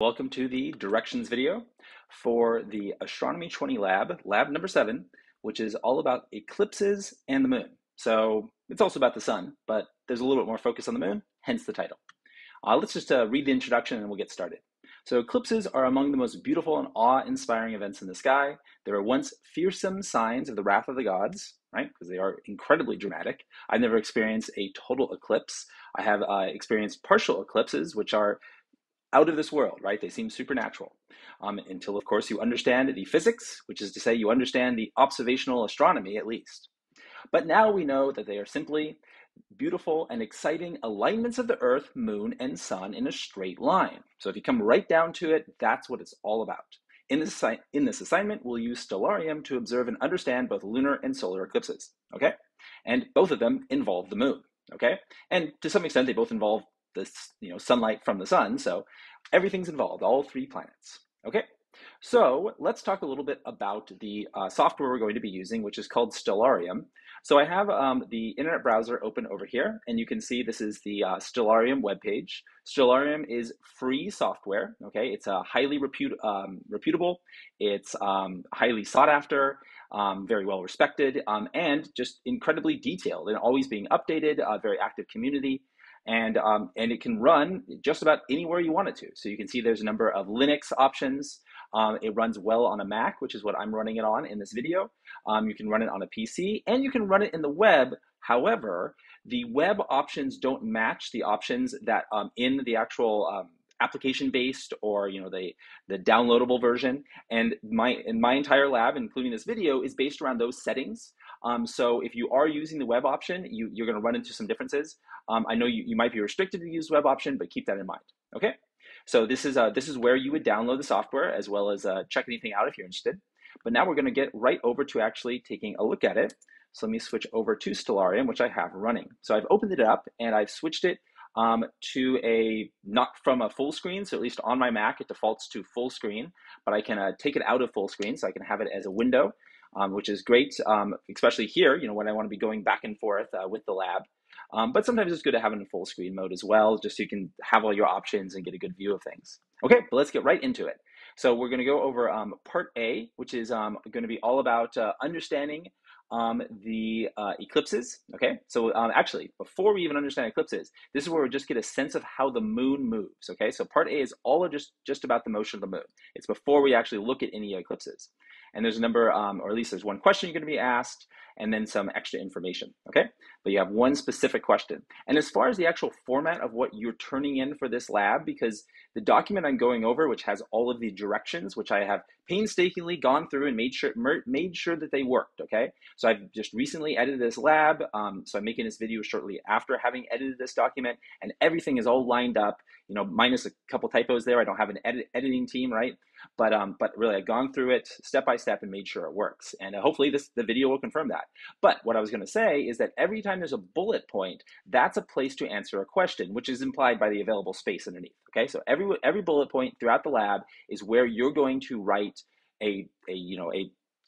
Welcome to the directions video for the Astronomy 20 lab, lab number 7, which is all about eclipses and the moon. So it's also about the sun, but there's a little bit more focus on the moon, hence the title. Let's just read the introduction and we'll get started. So eclipses are among the most beautiful and awe-inspiring events in the sky. They were once fearsome signs of the wrath of the gods, right? Because they are incredibly dramatic. I've never experienced a total eclipse. I have experienced partial eclipses, which are out of this world, right? They seem supernatural until, of course, you understand the physics, which is to say you understand the observational astronomy at least. But now we know that they are simply beautiful and exciting alignments of the Earth, Moon, and Sun in a straight line. So if you come right down to it, that's what it's all about. In this assignment, we'll use Stellarium to observe and understand both lunar and solar eclipses, okay? And both of them involve the moon, okay? And to some extent, they both involve the sunlight from the sun, so everything's involved, all three planets, okay? So let's talk a little bit about the software we're going to be using, which is called Stellarium. So I have the internet browser open over here, and you can see this is the Stellarium webpage. Stellarium is free software, okay? It's highly reputable, it's highly sought after, very well respected, and just incredibly detailed and always being updated, very active community. And it can run just about anywhere you want it to. So you can see there's a number of Linux options. It runs well on a Mac, which is what I'm running it on in this video. You can run it on a PC, and you can run it in the web. However, the web options don't match the options that in the actual application-based or the downloadable version. And my entire lab, including this video, is based around those settings. So if you are using the web option, you're going to run into some differences. I know you might be restricted to use web option, but keep that in mind. Okay. So this is where you would download the software as well as check anything out if you're interested. But now we're going to get right over to actually taking a look at it. So let me switch over to Stellarium, which I have running. So I've opened it up and I've switched it to not from a full screen. So at least on my Mac, it defaults to full screen, but I can take it out of full screen so I can have it as a window, which is great, especially here, when I want to be going back and forth with the lab. But sometimes it's good to have it in full screen mode as well, just so you can have all your options and get a good view of things. Okay, but let's get right into it. So we're going to go over part A, which is going to be all about understanding the eclipses. Okay, so actually, before we even understand eclipses, this is where we just get a sense of how the moon moves. Okay, so part A is all of just about the motion of the moon. It's before we actually look at any eclipses. And there's a number, or at least there's one question you're going to be asked, and then some extra information, okay? But you have one specific question. And as far as the actual format of what you're turning in for this lab, because the document I'm going over, which has all of the directions, which I have painstakingly gone through and made sure that they worked, okay? So I've just recently edited this lab, so I'm making this video shortly after having edited this document, and everything is all lined up, minus a couple typos there. I don't have an editing team, right? But really, I've gone through it step by step and made sure it works. And hopefully the video will confirm that. But what I was going to say is that every time there's a bullet point, that's a place to answer a question, which is implied by the available space underneath. Okay, so every bullet point throughout the lab is where you're going to write a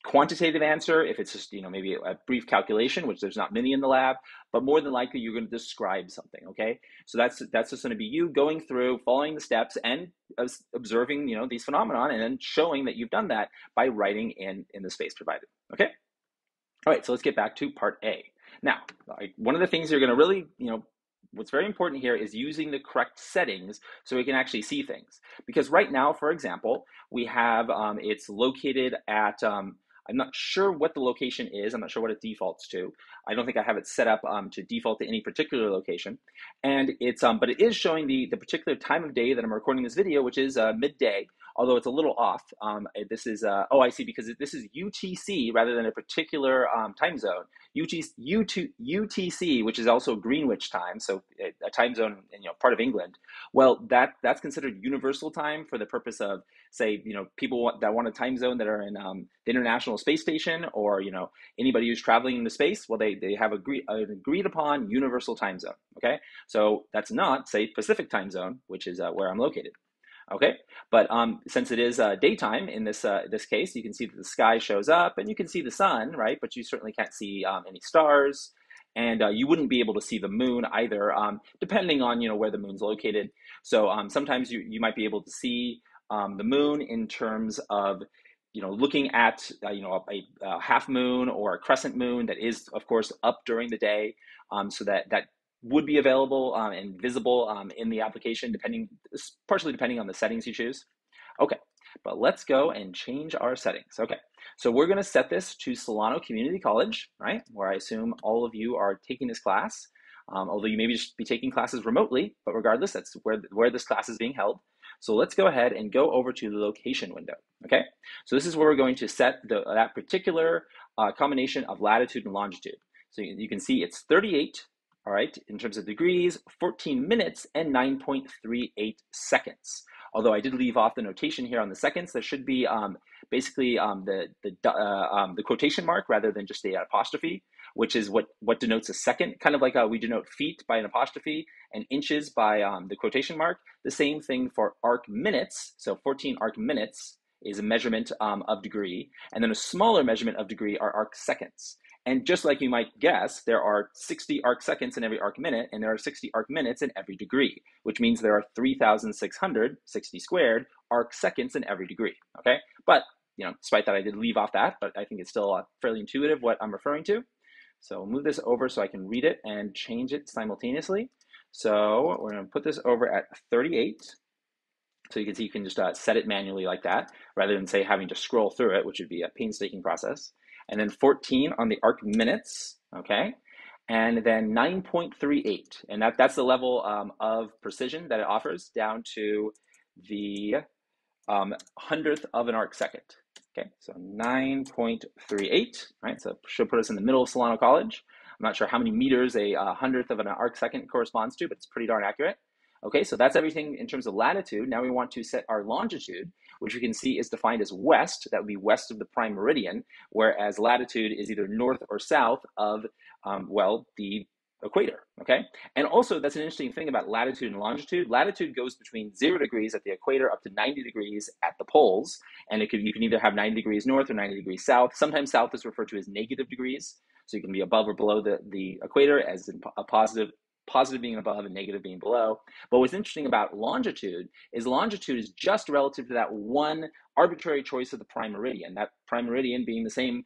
quantitative answer, if it's just maybe a brief calculation, which there's not many in the lab, but more than likely you're going to describe something. Okay, so that's just going to be you going through, following the steps, and observing these phenomenon, and then showing that you've done that by writing in the space provided. Okay, all right, so let's get back to part A. Now, one of the things you're going to really what's very important here is using the correct settings so we can actually see things. Because right now, for example, we have it's located at I'm not sure what the location is. I'm not sure what it defaults to. I don't think I have it set up to default to any particular location. And it's but it is showing the particular time of day that I'm recording this video, which is midday, although it's a little off. This is oh, I see, because this is UTC rather than a particular time zone. UTC, which is also Greenwich time, so a time zone in part of England. Well, that's considered universal time for the purpose of, say, people that want a time zone that are in the International Space Station, or anybody who's traveling into space. Well, they have an agreed upon universal time zone. Okay, so that's not, say, Pacific time zone, which is where I'm located. Okay, but since it is daytime in this case, you can see that the sky shows up and you can see the sun, right? But you certainly can't see any stars, and you wouldn't be able to see the moon either, depending on where the moon's located. So sometimes you might be able to see the moon in terms of looking at a half moon or a crescent moon that is, of course, up during the day, so that would be available and visible in the application, partially depending on the settings you choose. Okay, but let's go and change our settings. Okay, so we're going to set this to Solano Community College, right, where I assume all of you are taking this class, although you may just be taking classes remotely, but regardless, that's where this class is being held. So let's go ahead and go over to the location window, okay? So this is where we're going to set that particular combination of latitude and longitude. So you can see it's 38, all right, in terms of degrees, 14 minutes, and 9.38 seconds. Although I did leave off the notation here on the seconds, there should be basically the quotation mark rather than just the apostrophe, which is what denotes a second, kind of like we denote feet by an apostrophe and inches by the quotation mark. The same thing for arc minutes. So 14 arc minutes is a measurement of degree, and then a smaller measurement of degree are arc seconds. And just like you might guess, there are 60 arc seconds in every arc minute, and there are 60 arc minutes in every degree, which means there are 3,600, 60 squared, arc seconds in every degree, okay? But, despite that, I did leave off that, but I think it's still fairly intuitive what I'm referring to. So I'll move this over so I can read it and change it simultaneously. So we're going to put this over at 38. So you can see you can just set it manually like that, rather than, say, having to scroll through it, which would be a painstaking process. And then 14 on the arc minutes, okay? And then 9.38, and that's the level of precision that it offers down to the hundredth of an arc second. Okay, so 9.38, right? So it should put us in the middle of Solano College. I'm not sure how many meters a hundredth of an arc second corresponds to, but it's pretty darn accurate. Okay, so that's everything in terms of latitude. Now we want to set our longitude, which you can see is defined as west. That would be west of the prime meridian, whereas latitude is either north or south of, the equator, okay? And also, that's an interesting thing about latitude and longitude. Latitude goes between 0 degrees at the equator up to 90 degrees at the poles, and you can either have 90 degrees north or 90 degrees south. Sometimes south is referred to as negative degrees, so you can be above or below the equator, as in a positive being above and negative being below. But what's interesting about longitude is just relative to that one arbitrary choice of the prime meridian, that prime meridian being the same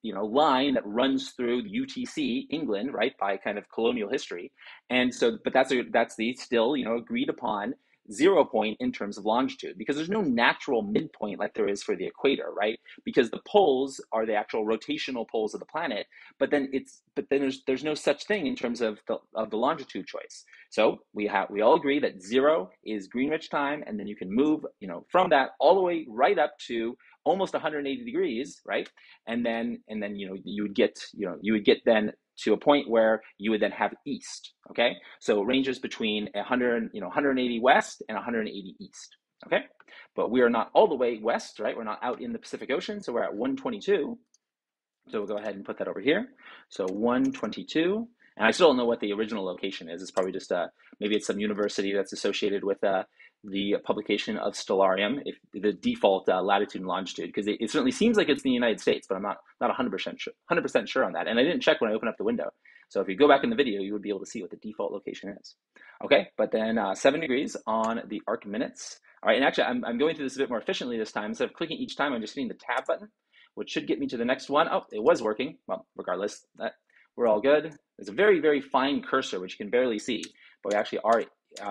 line that runs through the UTC, England, right, by kind of colonial history. And so, but that's the still, agreed upon 0 point in terms of longitude, because there's no natural midpoint like there is for the equator, right? Because the poles are the actual rotational poles of the planet, but then there's no such thing in terms of the longitude choice. So we all agree that 0 is Greenwich time, and then you can move from that all the way right up to almost 180 degrees, right? And then you would get then to a point where you would then have east, okay? So it ranges between 180 west and 180 east, okay? But we are not all the way west, right? We're not out in the Pacific Ocean, so we're at 122. So we'll go ahead and put that over here. So 122, and I still don't know what the original location is. It's probably just maybe it's some university that's associated with the publication of Stellarium, if the default latitude and longitude, because it certainly seems like it's in the United States, but I'm not 100% sure on that. And I didn't check when I opened up the window. So if you go back in the video, you would be able to see what the default location is. Okay, but then 7 degrees on the arc minutes. All right, and actually I'm going through this a bit more efficiently this time. Instead of clicking each time, I'm just hitting the tab button, which should get me to the next one. Oh, it was working. Well, regardless, we're all good. There's a very, very fine cursor, which you can barely see, but we actually are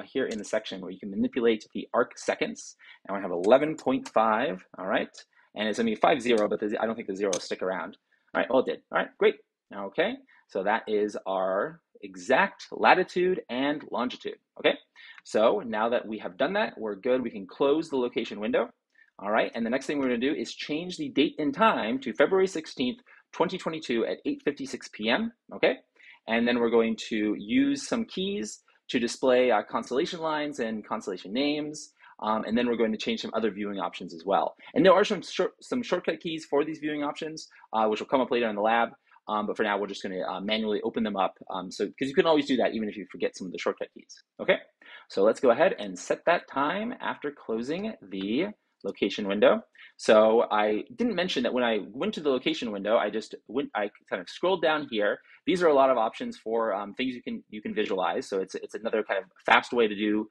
here in the section where you can manipulate the arc seconds, and we have 11.5, all right? And it's going to be 50, but I don't think the zeros stick around. All right, well, it did. All right, great. Okay, so that is our exact latitude and longitude, okay? So now that we have done that, we're good. We can close the location window. All right, and the next thing we're going to do is change the date and time to February 16th, 2022 at 8:56 p.m., okay? And then we're going to use some keys to display constellation lines and constellation names, and then we're going to change some other viewing options as well. And there are some shortcut keys for these viewing options, which will come up later in the lab, but for now, we're just going to manually open them up, because you can always do that even if you forget some of the shortcut keys, okay? So let's go ahead and set that time after closing the location window. So I didn't mention that when I went to the location window, I kind of scrolled down here. These are a lot of options for things you can visualize. So it's another kind of fast way to do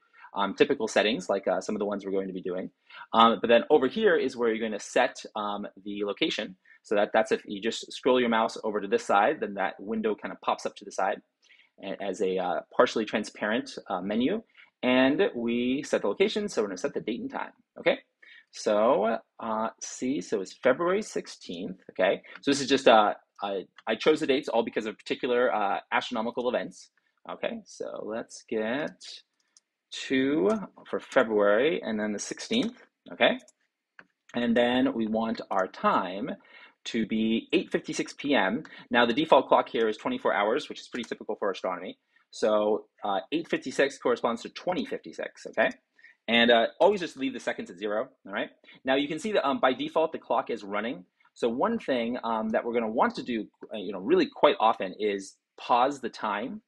typical settings like some of the ones we're going to be doing. But then over here is where you're going to set the location. So that's if you just scroll your mouse over to this side, then that window kind of pops up to the side as a partially transparent menu. And we set the location, so we're going to set the date and time. Okay. So so it's February 16th. Okay. So this is just I chose the dates all because of particular astronomical events. Okay. So let's get 2 for February and then the 16th. Okay. And then we want our time to be 8:56 p.m. Now the default clock here is 24 hours, which is pretty typical for astronomy. So 8:56 corresponds to 2056, okay? And always just leave the seconds at 0, all right? Now you can see that by default, the clock is running. So one thing that we're gonna want to do, really quite often is pause the time.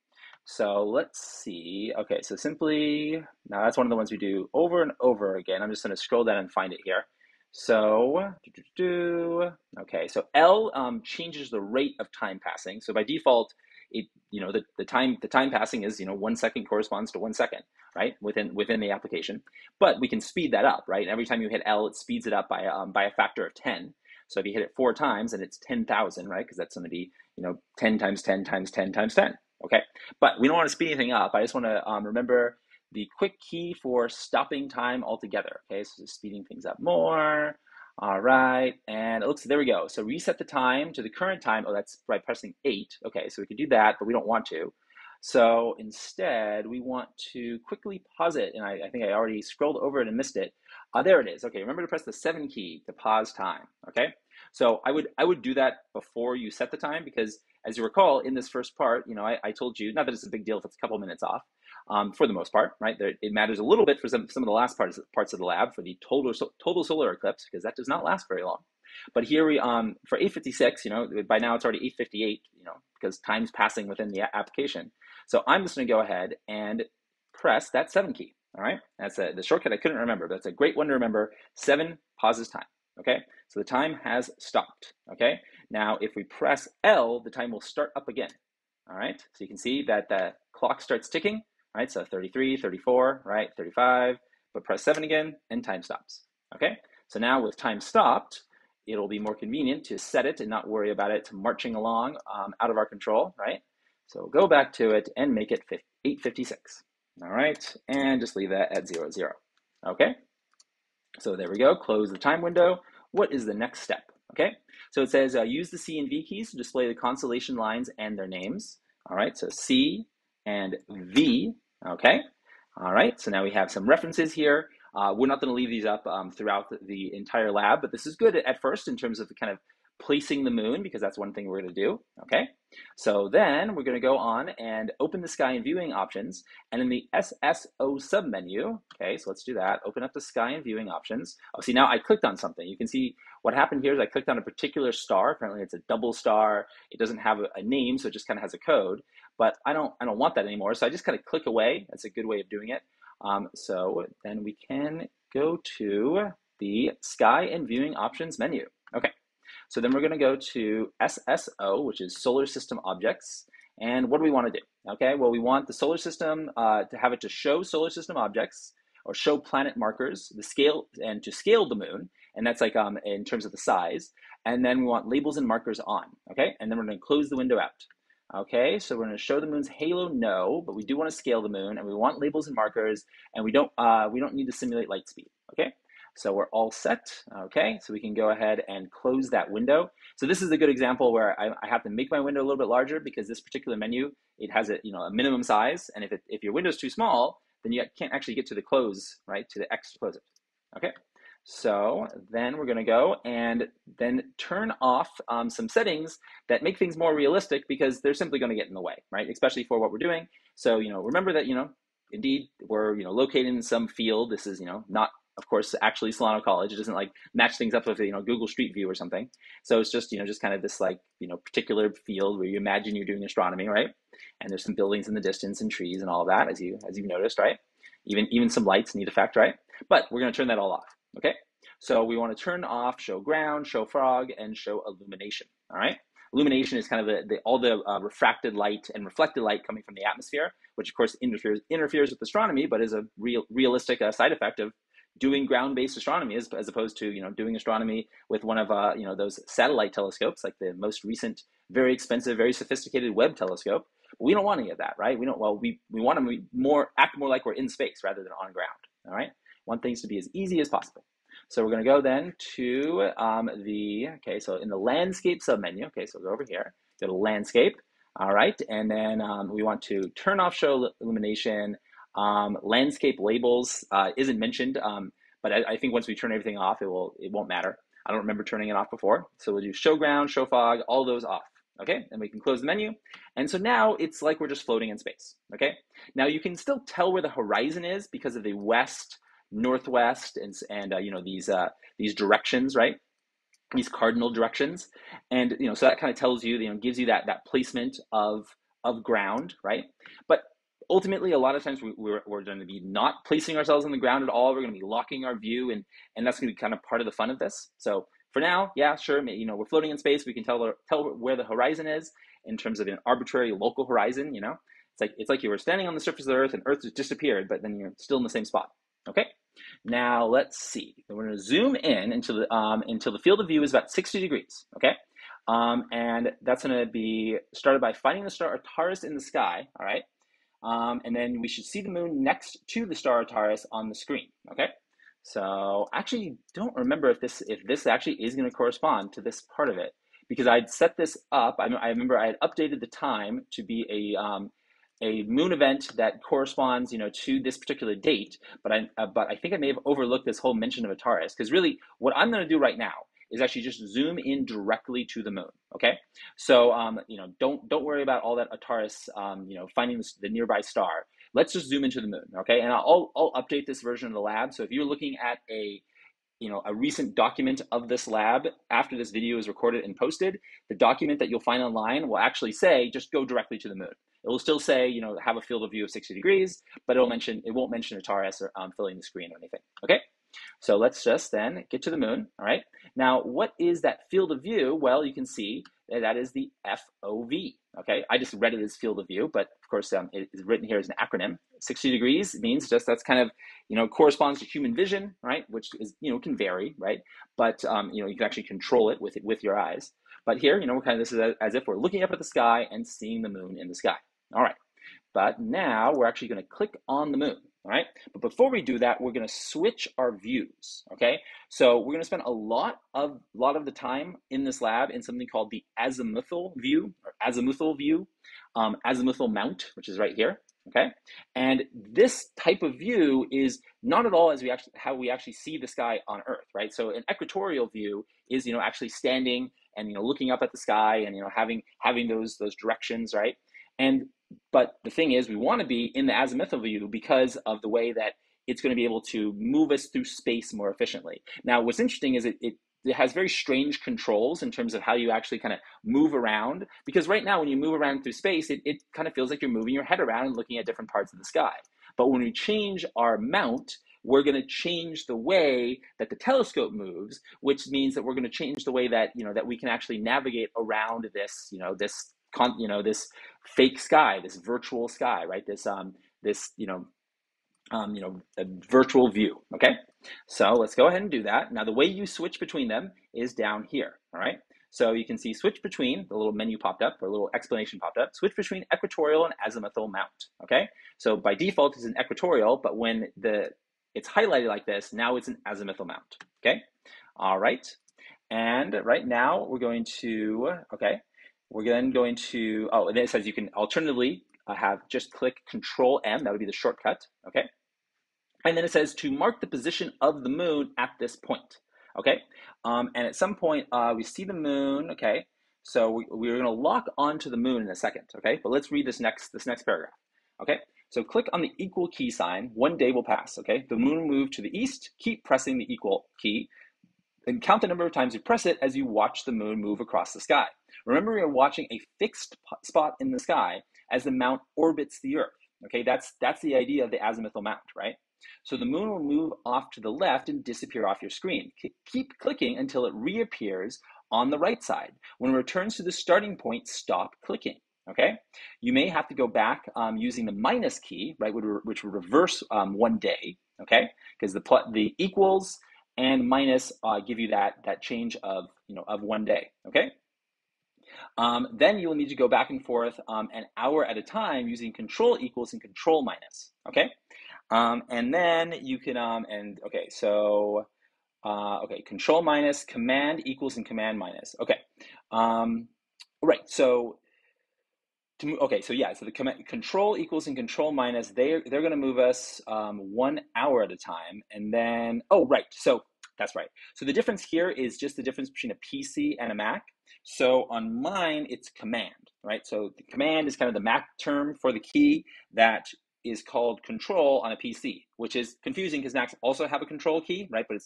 So let's see, okay, so simply, now that's one of the ones we do over and over again. I'm just gonna scroll down and find it here. So, okay, so L changes the rate of time passing. So by default, the time passing is 1 second corresponds to 1 second, right? Within the application, but we can speed that up, right? Every time you hit L, it speeds it up by a factor of 10. So if you hit it 4 times, and it's 10,000, right? Because that's going to be 10 times 10 times 10 times 10. Okay, but we don't want to speed anything up. I just want to remember the quick key for stopping time altogether. Okay, so just speeding things up more. All right, and it looks, there we go. So reset the time to the current time. Oh, that's by pressing 8. Okay, so we could do that, but we don't want to. So instead, we want to quickly pause it. And I think I already scrolled over it and missed it. There it is. Okay, remember to press the 7 key to pause time. Okay, so I would do that before you set the time, because as you recall, in this first part, I told you, not that it's a big deal if it's a couple minutes off, for the most part, right? It matters a little bit for some of the last parts of the lab for the total solar eclipse, because that does not last very long. But here we, for 8:56, by now it's already 8:58, because time's passing within the application. So I'm just going to go ahead and press that 7 key. All right, that's the shortcut I couldn't remember, but that's a great one to remember. 7 pauses time. Okay, so the time has stopped. Okay, now if we press L, the time will start up again. All right, so you can see that the clock starts ticking. Right, so 33, 34, right, 35, but press 7 again, and time stops. Okay, so now with time stopped, it'll be more convenient to set it and not worry about it marching along out of our control, right? So we'll go back to it and make it 8:56. All right, and just leave that at 0, 0. Okay, so there we go, close the time window. What is the next step? Okay, so it says use the C and V keys to display the constellation lines and their names. All right, so C and V. Okay, all right, so now we have some references here. We're not going to leave these up throughout the entire lab, but this is good at first in terms of kind of placing the moon, because that's one thing we're going to do. Okay, so then we're going to go on and open the sky and viewing options, and in the SSO submenu, okay, so let's do that. Open up the sky and viewing options. Oh, see, now I clicked on something. You can see what happened here is I clicked on a particular star. Apparently it's a double star. It doesn't have a name, so it just kind of has a code, but I don't want that anymore. So I just kind of click away. That's a good way of doing it. So then we can go to the sky and viewing options menu. Okay, so then we're going to go to SSO, which is solar system objects. And what do we want to do? Okay, well, we want the solar system to have it to show solar system objects or show planet markers, the scale, and to scale the moon. And that's like in terms of the size. And then we want labels and markers on. Okay, and then we're going to close the window out. Okay, so we're going to show the moon's halo, no, but we do want to scale the moon, and we want labels and markers, and we don't need to simulate light speed. Okay, so we're all set. Okay, so we can go ahead and close that window. So this is a good example where I have to make my window a little bit larger, because this particular menu, it has a minimum size, and if your window is too small, then you can't actually get to the close, right, to the X to close it. Okay. So then we're going to go and then turn off some settings that make things more realistic, because they're simply going to get in the way, right? Especially for what we're doing. So, remember that, indeed we're, located in some field. This is, not, of course, actually Solano College. It doesn't like match things up with, Google Street View or something. So it's just, just kind of this like, particular field where you imagine you're doing astronomy, right? And there's some buildings in the distance and trees and all of that, as you've noticed, right? Even some lights need effect, right? But we're going to turn that all off. Okay, So we want to turn off show ground, show fog, and show illumination. All right. Illumination is kind of all the refracted light and reflected light coming from the atmosphere, which of course interferes with astronomy, but is a realistic side effect of doing ground-based astronomy as opposed to doing astronomy with one of those satellite telescopes, like the most recent, very expensive, very sophisticated Webb telescope. But we don't want any of that, right? We don't. Well, we want to act more like we're in space rather than on ground. All right. Want things to be as easy as possible. So we're going to go then to so in the landscape submenu, so we'll go over here, go to landscape, all right, and then we want to turn off show illumination. Landscape labels isn't mentioned, but I think once we turn everything off, it won't matter. I don't remember turning it off before. So we'll do show ground, show fog, all those off. Okay, and we can close the menu. And so now it's like we're just floating in space. Okay, now you can still tell where the horizon is because of the west, northwest, and these directions, right? These cardinal directions, and so that kind of tells you, gives you that placement of ground, right? But ultimately, a lot of times we're going to be not placing ourselves on the ground at all. We're going to be locking our view, and that's going to be kind of part of the fun of this. So for now, yeah, sure, we're floating in space. We can tell where the horizon is in terms of an arbitrary local horizon. It's like you were standing on the surface of the Earth and Earth just disappeared, but then you're still in the same spot. Okay. Now let's see. We're going to zoom in until the field of view is about 60 degrees. Okay. And that's going to be started by finding the star Taurus in the sky. All right. And then we should see the moon next to the star Taurus on the screen. Okay. So actually don't remember if this actually is going to correspond to this part of it, because I'd set this up. I remember I had updated the time to be a moon event that corresponds, to this particular date. But I think I may have overlooked this whole mention of a Taurus, because really what I'm going to do right now is actually just zoom in directly to the moon. Okay, so don't worry about all that Taurus, finding the nearby star. Let's just zoom into the moon. Okay, and I'll update this version of the lab. So if you're looking at a recent document of this lab after this video is recorded and posted, the document that you'll find online will actually say just go directly to the moon. It will still say have a field of view of 60 degrees, but it won't mention a Taurus or filling the screen or anything. Okay. So let's just then get to the moon. All right. Now, what is that field of view? Well, you can see that is the FOV. Okay. I just read it as field of view, but of course it is written here as an acronym. 60 degrees means just that's kind of, corresponds to human vision, right? Which is, can vary, right? But, you can actually control it with your eyes. But here, this is as if we're looking up at the sky and seeing the moon in the sky. All right. But now we're actually going to click on the moon. All right. But before we do that, we're going to switch our views. Okay. So we're going to spend a lot of the time in this lab in something called the azimuthal view, or azimuthal view, azimuthal mount, which is right here. Okay. And this type of view is not at all as how we actually see the sky on Earth, right? So an equatorial view is, actually standing and, looking up at the sky and, having those directions, right? But the thing is, we want to be in the azimuthal view because of the way that it's going to be able to move us through space more efficiently. Now, what's interesting is it has very strange controls in terms of how you actually kind of move around. Because right now, when you move around through space, it kind of feels like you're moving your head around and looking at different parts of the sky. But when we change our mount, we're going to change the way that the telescope moves, which means that we're going to change the way that that we can actually navigate around this this fake sky, this virtual sky, right? This a virtual view. Okay, so let's go ahead and do that. Now the way you switch between them is down here. All right, so you can see switch between, the little menu popped up, or a little explanation popped up, switch between equatorial and azimuthal mount. Okay, so by default it's an equatorial, but when it's highlighted like this, now it's an azimuthal mount. Okay, all right, and right now we're going to, we're then going to, and it says you can alternatively just click Control M, that would be the shortcut, okay? And then it says to mark the position of the moon at this point, okay? And at some point, we see the moon, okay? So we're gonna lock onto the moon in a second, okay? But let's read this next paragraph, okay? So click on the equal key sign, 1 day will pass, okay? The moon will move to the east, keep pressing the equal key, and count the number of times you press it as you watch the moon move across the sky. Remember, you're watching a fixed spot in the sky as the mount orbits the Earth. Okay, that's the idea of the azimuthal mount, right? So the moon will move off to the left and disappear off your screen. Keep clicking until it reappears on the right side. When it returns to the starting point, stop clicking. Okay, you may have to go back using the minus key, right, which would reverse 1 day. Okay, because the equals and minus give you that change of of 1 day. Okay, then you will need to go back and forth an hour at a time using control equals and control minus. Okay, and then you can okay, so okay, control minus, command equals and command minus. Okay, right. So okay, so yeah, so the control equals and control minus, they're going to move us 1 hour at a time, and then right, so that's right. So the difference here is just the difference between a PC and a Mac. So on mine, it's command, right? So the command is kind of the Mac term for the key that is called control on a PC, which is confusing because Macs also have a control key, right? But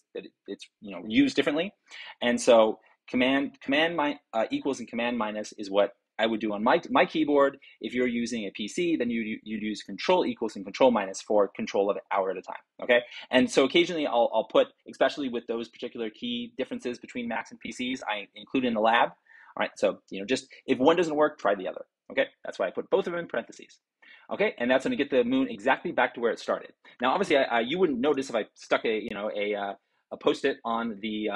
it's used differently, and so command equals and command minus is what I would do on my keyboard. If you're using a PC, then you'd use control equals and control minus for control of an hour at a time, okay? And so occasionally I'll put, especially with those particular key differences between Macs and PCs, I include in the lab. All right, so just if one doesn't work, try the other, okay? That's why I put both of them in parentheses. Okay, and that's going to get the moon exactly back to where it started. Now, obviously, you wouldn't notice if I stuck a Post-it on the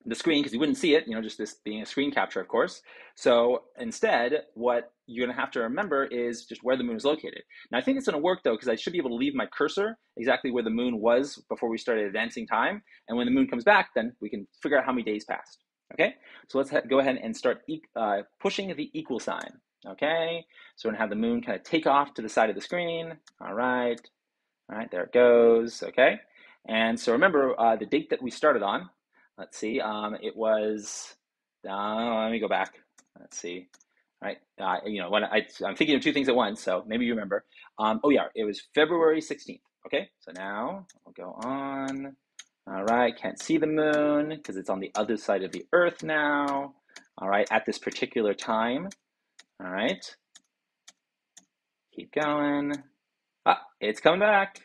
the screen because you wouldn't see it, just this being a screen capture, of course. So instead, what you're going to have to remember is just where the moon is located. Now, I think it's going to work, though, because I should be able to leave my cursor exactly where the moon was before we started advancing time. And when the moon comes back, then we can figure out how many days passed. Okay, so let's go ahead and start pushing the equal sign. Okay, so we're going to have the moon kind of take off to the side of the screen. All right, there it goes. Okay, and so remember the date that we started on. Let's see, it was, let me go back. Let's see, all right, when I'm thinking of two things at once, so maybe you remember. Oh yeah, it was February 16th. Okay, so now I'll go on. All right, can't see the moon because it's on the other side of the earth now. All right, at this particular time. All right, keep going. It's coming back.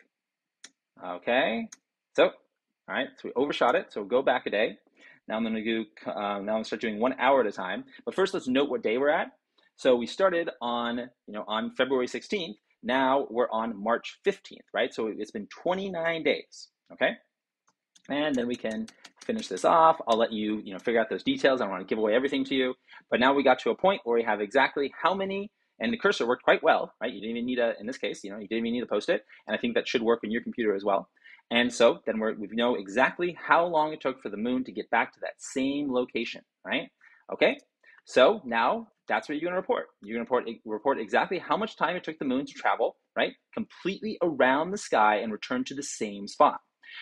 Okay, so all right, so we overshot it. So go back a day. Now I'm going to do. Now I'm going to start doing 1 hour at a time. But first, let's note what day we're at. So we started on on February 16th. Now we're on March 15th, right? So it's been 29 days. Okay, and then we can finish this off. I'll let you figure out those details. I don't want to give away everything to you. But now we got to a point where we have exactly how many. And the cursor worked quite well, right? You didn't even need in this case, you didn't even need to post it. And I think that should work on your computer as well. And so then we know exactly how long it took for the moon to get back to that same location, right? Okay, so now that's what you're going to report. You're going to report exactly how much time it took the moon to travel, right? Completely around the sky and return to the same spot.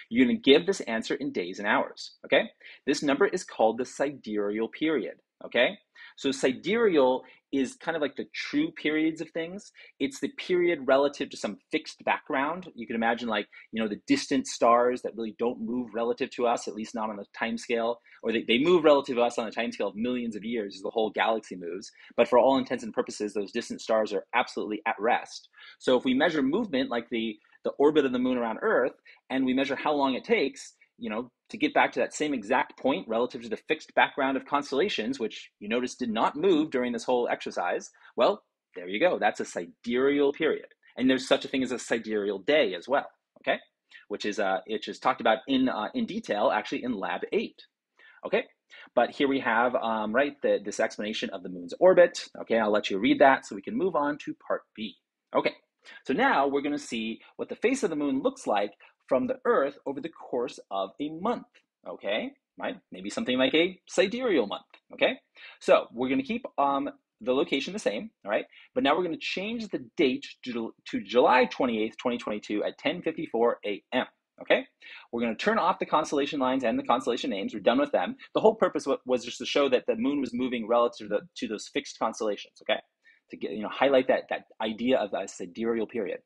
You're going to give this answer in days and hours, okay? This number is called the sidereal period, okay? So sidereal is kind of like the true periods of things. It's the period relative to some fixed background. You can imagine like, the distant stars that really don't move relative to us, at least not on the time scale, or they move relative to us on a time scale of millions of years as the whole galaxy moves. But for all intents and purposes, those distant stars are absolutely at rest. So if we measure movement like the orbit of the moon around Earth, and we measure how long it takes, to get back to that same exact point relative to the fixed background of constellations, which you notice did not move during this whole exercise, well, there you go. That's a sidereal period. And there's such a thing as a sidereal day as well, okay? Which is talked about in detail, actually, in Lab 8, okay? But here we have, this explanation of the moon's orbit. Okay, I'll let you read that so we can move on to part B. Okay, so now we're going to see what the face of the moon looks like from the Earth over the course of a month, okay? Right? Maybe something like a sidereal month, okay? So we're going to keep the location the same, all right? But now we're going to change the date to July 28th, 2022 at 10:54 a.m., okay? We're going to turn off the constellation lines and the constellation names. We're done with them. The whole purpose was just to show that the moon was moving relative to those fixed constellations, okay? To get, highlight that idea of a sidereal period.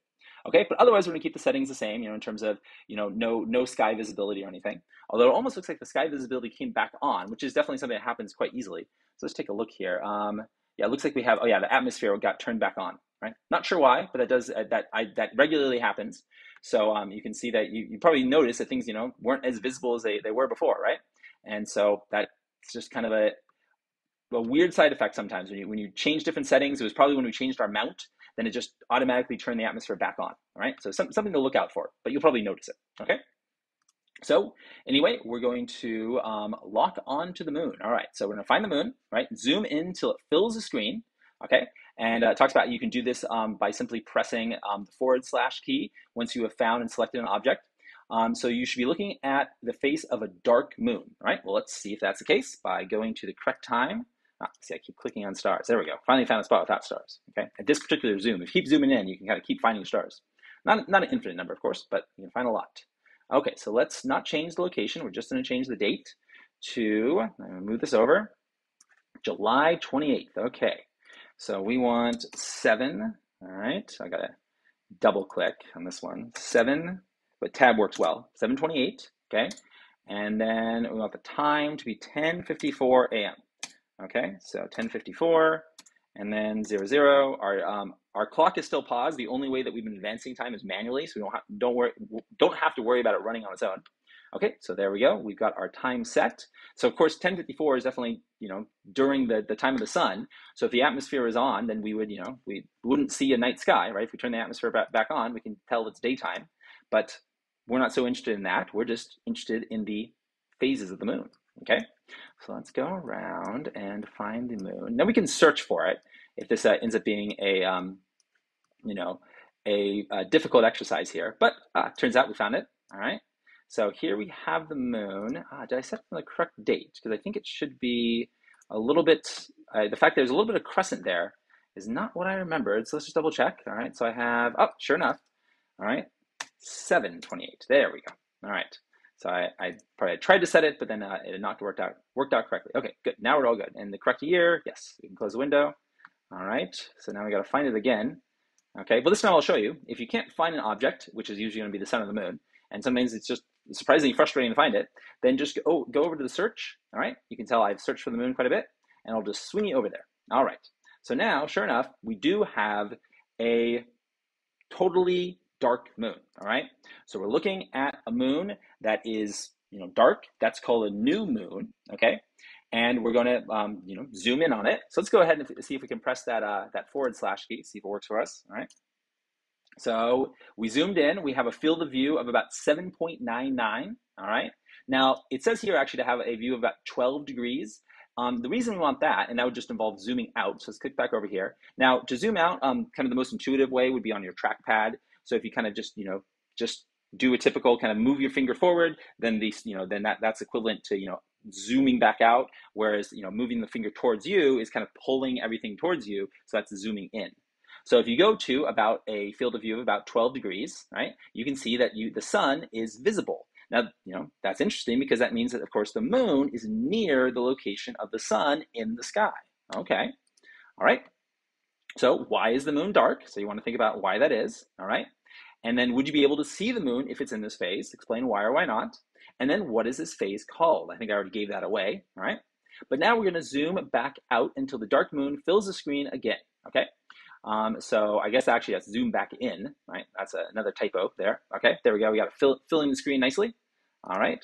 Okay, but otherwise we're going to keep the settings the same, in terms of, no sky visibility or anything. Although it almost looks like the sky visibility came back on, which is definitely something that happens quite easily. So let's take a look here. Yeah, it looks like we have, the atmosphere got turned back on, right? Not sure why, but that does, that regularly happens. So you can see that you probably noticed that things, weren't as visible as they were before, right? And so that's just kind of a weird side effect sometimes when you change different settings. It was probably when we changed our mount, then it just automatically turned the atmosphere back on, all right? So something to look out for, but you'll probably notice it, okay? So anyway, we're going to lock onto the moon. All right, so we're gonna find the moon, right? Zoom in till it fills the screen, okay? And it talks about you can do this by simply pressing the / key once you have found and selected an object. So you should be looking at the face of a dark moon, right? Well, let's see if that's the case by going to the correct time. See, I keep clicking on stars. There we go. Finally found a spot without stars, okay? At this particular zoom, if you keep zooming in, you can kind of keep finding stars. Not an infinite number, of course, but you can find a lot. Okay, so let's not change the location. We're just going to change the date to, I'm going to move this over, July 28th. Okay, so we want 7. All right, I got to double click on this one. 7, but tab works well. 7:28. Okay, and then we want the time to be 10:54 a.m. Okay, so 10:54, and then 00. Our clock is still paused. The only way that we've been advancing time is manually, so we don't have to worry about it running on its own. Okay, so there we go. We've got our time set. So of course, 10:54 is definitely during the time of the sun. So if the atmosphere is on, then we wouldn't see a night sky, right? If we turn the atmosphere back on, we can tell it's daytime. But we're not so interested in that. We're just interested in the phases of the moon. Okay, so let's go around and find the moon. Now we can search for it if this ends up being a difficult exercise here, but turns out we found it. All right, so here we have the moon. Did I set it on the correct date? Because I think it should be a little bit, the fact there's a little bit of crescent there is not what I remembered, so let's just double check. All right, so I have, sure enough, all right, 7:28, there we go. All right, so I probably tried to set it, but then it had not worked out correctly. Okay, good, now we're all good. And the correct year, yes, we can close the window. All right, so now we got to find it again. Okay, well, this time I'll show you. If you can't find an object, which is usually going to be the sun or the moon, and sometimes it's just surprisingly frustrating to find it, then just go over to the search. All right, you can tell I've searched for the moon quite a bit, and I'll just swing you over there. All right, so now, sure enough, we do have a totally dark moon. All right, so we're looking at a moon that is dark. That's called a new moon. Okay, and we're going to zoom in on it. So let's go ahead and see if we can press that that / key, see if it works for us. All right, so we zoomed in. We have a field of view of about 7.99. All right, now it says here actually to have a view of about 12 degrees. The reason we want that, and that would just involve zooming out. So let's click back over here. Now to zoom out, kind of the most intuitive way would be on your trackpad. So if you kind of just do a typical kind of move your finger forward, then that's equivalent to zooming back out. Whereas moving the finger towards you is kind of pulling everything towards you. So that's zooming in. So if you go to about a field of view of about 12 degrees, right, you can see that the sun is visible. Now, that's interesting because that means that, of course, the moon is near the location of the sun in the sky. Okay, all right. So why is the moon dark? So you want to think about why that is, all right? And then would you be able to see the moon if it's in this phase? Explain why or why not. And then what is this phase called? I think I already gave that away, all right? But now we're going to zoom back out until the dark moon fills the screen again, okay? So I guess actually that's zoom back in, right? That's another typo there. Okay, there we go. We got it filling the screen nicely. All right.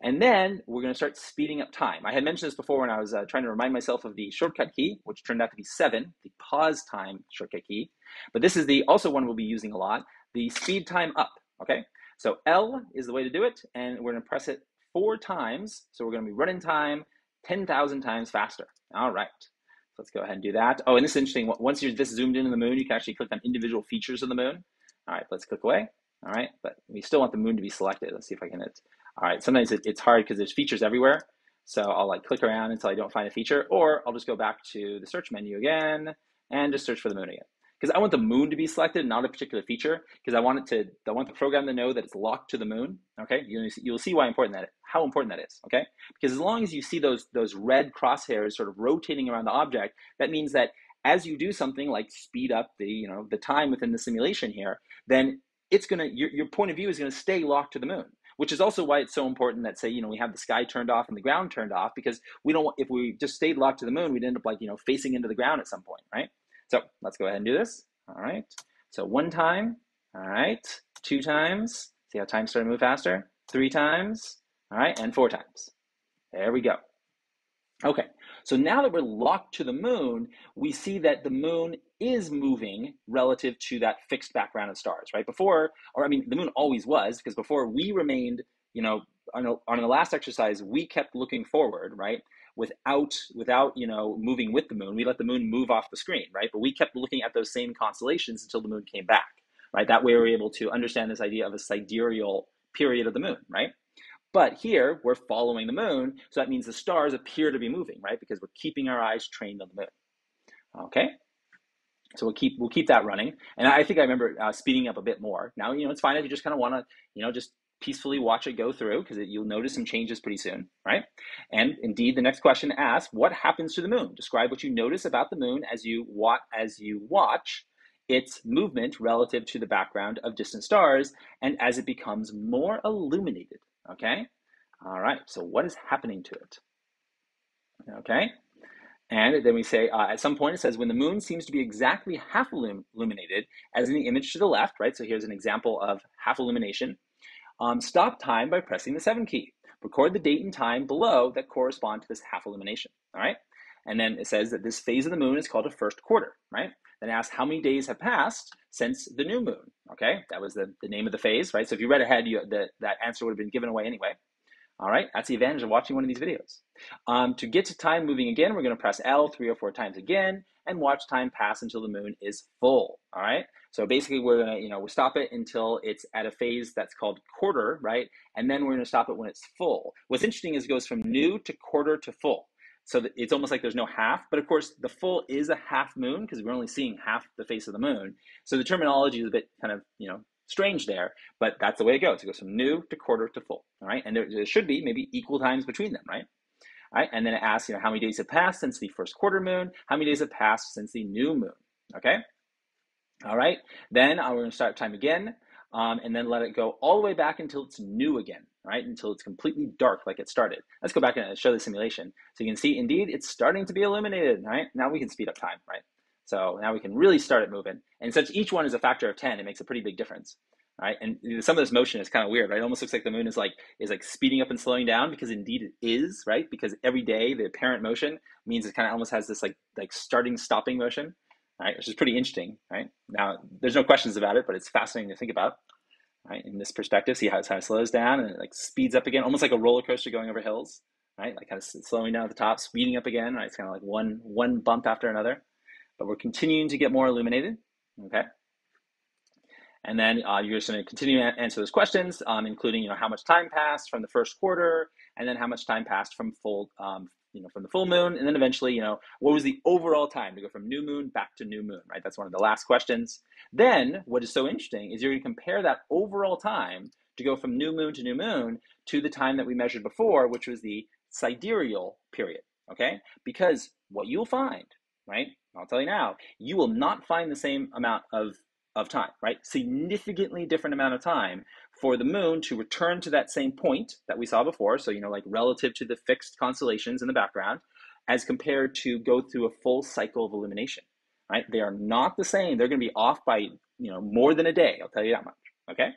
And then we're going to start speeding up time. I had mentioned this before when I was trying to remind myself of the shortcut key, which turned out to be 7, the pause time shortcut key. But this is also one we'll be using a lot, the speed time up. Okay, so L is the way to do it, and we're going to press it 4 times. So we're going to be running time 10,000 times faster. All right. So let's go ahead and do that. Oh, and this is interesting. Once you're this zoomed in on the moon, you can actually click on individual features of the moon. All right, let's click away. All right, but we still want the moon to be selected. Let's see if I can hit. All right, sometimes it's hard because there's features everywhere. So I'll click around until I don't find a feature, or I'll just go back to the search menu again and just search for the moon again. Because I want the moon to be selected, not a particular feature, because I want the program to know that it's locked to the moon. Okay, you'll see how important that is. Okay, because as long as you see those red crosshairs sort of rotating around the object, that means that as you do something like speed up the time within the simulation here, then it's your point of view is gonna stay locked to the moon. Which is also why it's so important that, say, we have the sky turned off and the ground turned off, because we don't want, if we just stayed locked to the moon, we'd end up facing into the ground at some point, right? So let's go ahead and do this. All right. So 1 time. All right, 2 times. See how time started to move faster? 3 times. All right, and 4 times. There we go. Okay, so now that we're locked to the moon, we see that the moon is moving relative to that fixed background of stars, right? Before, or I mean, the moon always was, because before we remained, you know, on the last exercise, we kept looking forward, right? Without, you know, moving with the moon. We let the moon move off the screen, right? But we kept looking at those same constellations until the moon came back, right? That way we were able to understand this idea of a sidereal period of the moon, right? But here we're following the moon, so that means the stars appear to be moving, right? Because we're keeping our eyes trained on the moon. Okay, so we'll keep that running, and I think I remember speeding up a bit more. Now, you know, it's fine if you just kind of want to, you know, just peacefully watch it go through, because you'll notice some changes pretty soon, right? And indeed, the next question asks, what happens to the moon? Describe what you notice about the moon as you watch its movement relative to the background of distant stars, and as it becomes more illuminated. Okay, all right, so what is happening to it? Okay, and then we say at some point it says when the moon seems to be exactly half illuminated, as in the image to the left, right? So here's an example of half illumination. Stop time by pressing the 7 key. Record the date and time below that correspond to this half illumination, all right? And then it says that this phase of the moon is called a first quarter, right? Then it asks how many days have passed since the new moon, okay? That was the name of the phase, right? So if you read ahead, that answer would have been given away anyway. All right, that's the advantage of watching one of these videos. To get to time moving again, we're going to press L 3 or 4 times again and watch time pass until the moon is full. All right, so basically we're going to, you know, we'll stop it until it's at a phase that's called quarter, right? And then we're going to stop it when it's full. What's interesting is it goes from new to quarter to full. So it's almost like there's no half, but of course the full is a half moon because we're only seeing half the face of the moon. So the terminology is a bit kind of, you know, strange there, but that's the way it goes. It goes from new to quarter to full, all right? And there should be maybe equal times between them, right? All right, and then it asks, you know, how many days have passed since the first quarter moon? How many days have passed since the new moon? Okay, all right. Then we're going to start time again, and then let it go all the way back until it's new again, right? Until it's completely dark like it started. Let's go back and show the simulation. So you can see, indeed, it's starting to be illuminated, right? Now we can speed up time, right? So now we can really start it moving. And since each one is a factor of 10, it makes a pretty big difference. Right, and some of this motion is kind of weird, right? It almost looks like the moon is like speeding up and slowing down, because indeed it is, right? Because every day the apparent motion means it kind of almost has this like starting stopping motion, right? Which is pretty interesting, right? Now there's no questions about it, but it's fascinating to think about, right? In this perspective, see how it kind of slows down and it like speeds up again, almost like a roller coaster going over hills, right? Like kind of slowing down at the top, speeding up again, right? It's kind of like one bump after another, but we're continuing to get more illuminated, okay? And then you're just going to continue to answer those questions, including, you know, how much time passed from the first quarter, and then how much time passed from full, you know, from the full moon, and then eventually, you know, what was the overall time to go from new moon back to new moon, right? That's one of the last questions. Then what is so interesting is you're going to compare that overall time to go from new moon to the time that we measured before, which was the sidereal period, okay? Because what you'll find, right? I'll tell you now, you will not find the same amount of time, right? Significantly different amount of time for the moon to return to that same point that we saw before. So, you know, like relative to the fixed constellations in the background, as compared to go through a full cycle of illumination, right? They are not the same. They're going to be off by, you know, more than a day. I'll tell you that much. Okay.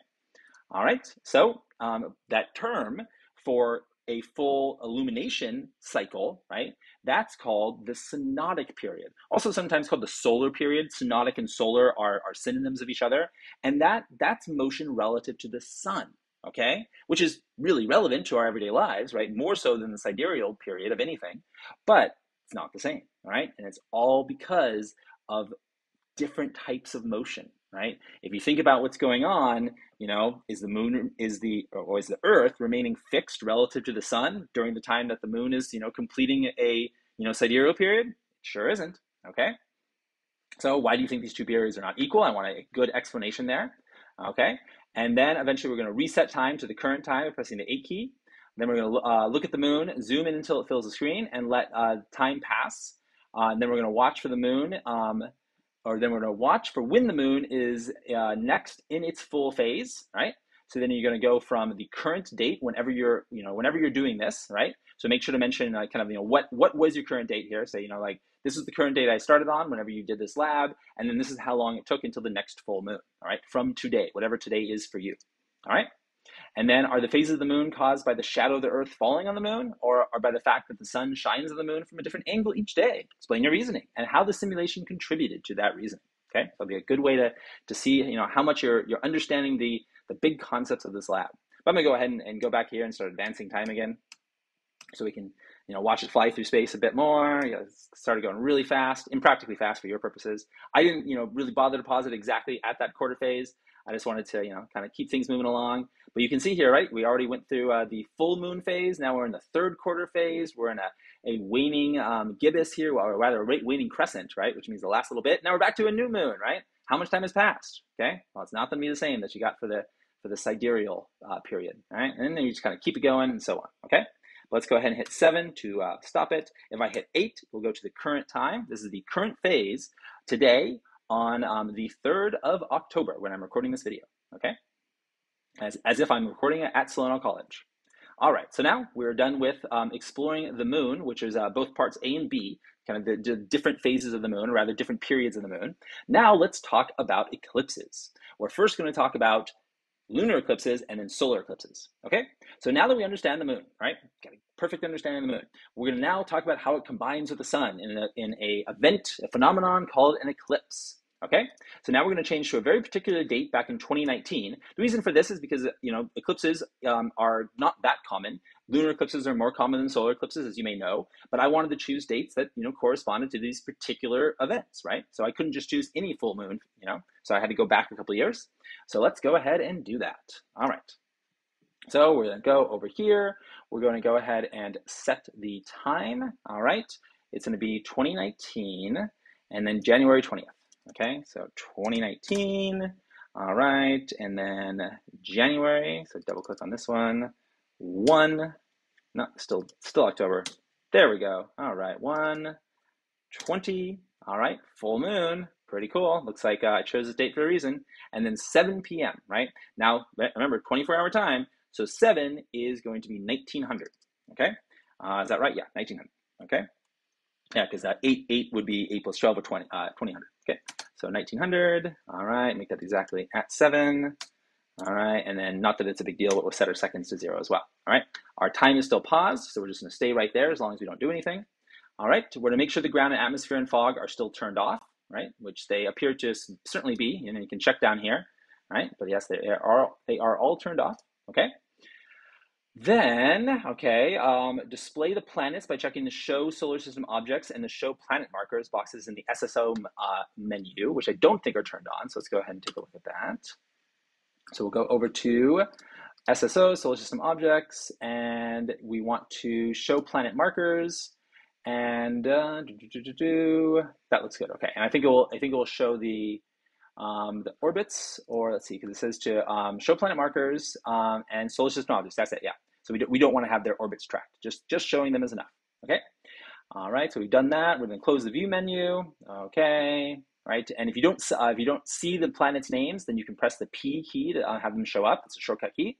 All right. So that term for a full illumination cycle, right? That's called the synodic period. Also sometimes called the solar period. Synodic and solar are synonyms of each other. And that's motion relative to the sun, okay? Which is really relevant to our everyday lives, right? More so than the sidereal period of anything, but it's not the same, all right? And it's all because of different types of motion, right? If you think about what's going on, you know, is the Earth remaining fixed relative to the sun during the time that the moon is, you know, completing a, you know, sidereal period? It sure isn't, okay? So why do you think these two periods are not equal? I want a good explanation there, okay? And then eventually we're going to reset time to the current time by pressing the 8 key. Then we're going to look at the moon, zoom in until it fills the screen, and let time pass. And then we're going to watch for the moon, or then we're going to watch for when the moon is next in its full phase, right? So then you're going to go from the current date whenever you're, whenever you're doing this, right? So make sure to mention kind of, what was your current date here? Say, like, this is the current date I started on whenever you did this lab, and then this is how long it took until the next full moon, all right? From today, whatever today is for you, all right? And then, are the phases of the moon caused by the shadow of the Earth falling on the moon, or by the fact that the sun shines on the moon from a different angle each day? Explain your reasoning and how the simulation contributed to that reasoning. Okay, that'll be a good way to see how much you're understanding the big concepts of this lab. But I'm gonna go ahead and go back here and start advancing time again, so we can watch it fly through space a bit more. It started going really fast, impractically fast for your purposes. I didn't really bother to pause it exactly at that quarter phase. I just wanted to kind of keep things moving along. But you can see here, right, we already went through the full moon phase. Now we're in the third quarter phase. We're in a waning gibbous here, or rather a waning crescent, right, which means the last little bit. Now we're back to a new moon, right? How much time has passed? Okay, well, it's not going to be the same that you got for the sidereal period, all right? And then you just kind of keep it going and so on, okay? Let's go ahead and hit 7 to stop it. If I hit 8, we'll go to the current time. This is the current phase today on the 3rd of October when I'm recording this video, okay? As if I'm recording it at Solano College. All right, so now we're done with exploring the moon, which is both parts A and B, kind of the different phases of the moon, or rather different periods of the moon. Now let's talk about eclipses. We're first going to talk about lunar eclipses and then solar eclipses, okay? So now that we understand the moon, right? Got a perfect understanding of the moon. We're gonna now talk about how it combines with the sun in a event, a phenomenon called an eclipse, okay? So now we're gonna change to a very particular date back in 2019. The reason for this is because, eclipses are not that common. Lunar eclipses are more common than solar eclipses, as you may know, but I wanted to choose dates that, corresponded to these particular events, right? So I couldn't just choose any full moon, so I had to go back a couple of years. So let's go ahead and do that. All right. So we're going to go over here. We're going to go ahead and set the time. All right. It's going to be 2019 and then January 20th. Okay. So 2019. All right. And then January. So double click on this one. Still October. There we go. All right. 1/20. All right. Full moon. Pretty cool. Looks like I chose this date for a reason. And then 7 p.m., right? Now, remember, 24-hour time. So 7 is going to be 1900, okay? Is that right? Yeah, 1900, okay? Yeah, because 8 would be 8 plus 12 or 2000, okay? So 1900, all right, make that exactly at 7. All right, and then not that it's a big deal, but we'll set our seconds to 0 as well, all right? Our time is still paused, so we're just gonna stay right there as long as we don't do anything. All right, we're gonna make sure the ground and atmosphere and fog are still turned off, right? Which they appear to certainly be. You can check down here, right? But yes, they are all turned off. Okay. Then, okay, display the planets by checking the Show Solar System Objects and the Show Planet Markers boxes in the SSO menu, which I don't think are turned on. So let's go ahead and take a look at that. So we'll go over to SSO, Solar System Objects, and we want to show planet markers. And that looks good. Okay, and I think it will show the orbits, or let's see, because it says to show planet markers and solar system objects. That's it. Yeah. So we don't want to have their orbits tracked. Just showing them is enough. Okay. All right. So we've done that. We're going to close the view menu. Okay. Right. And if you don't see the planets' names, then you can press the P key to have them show up. It's a shortcut key.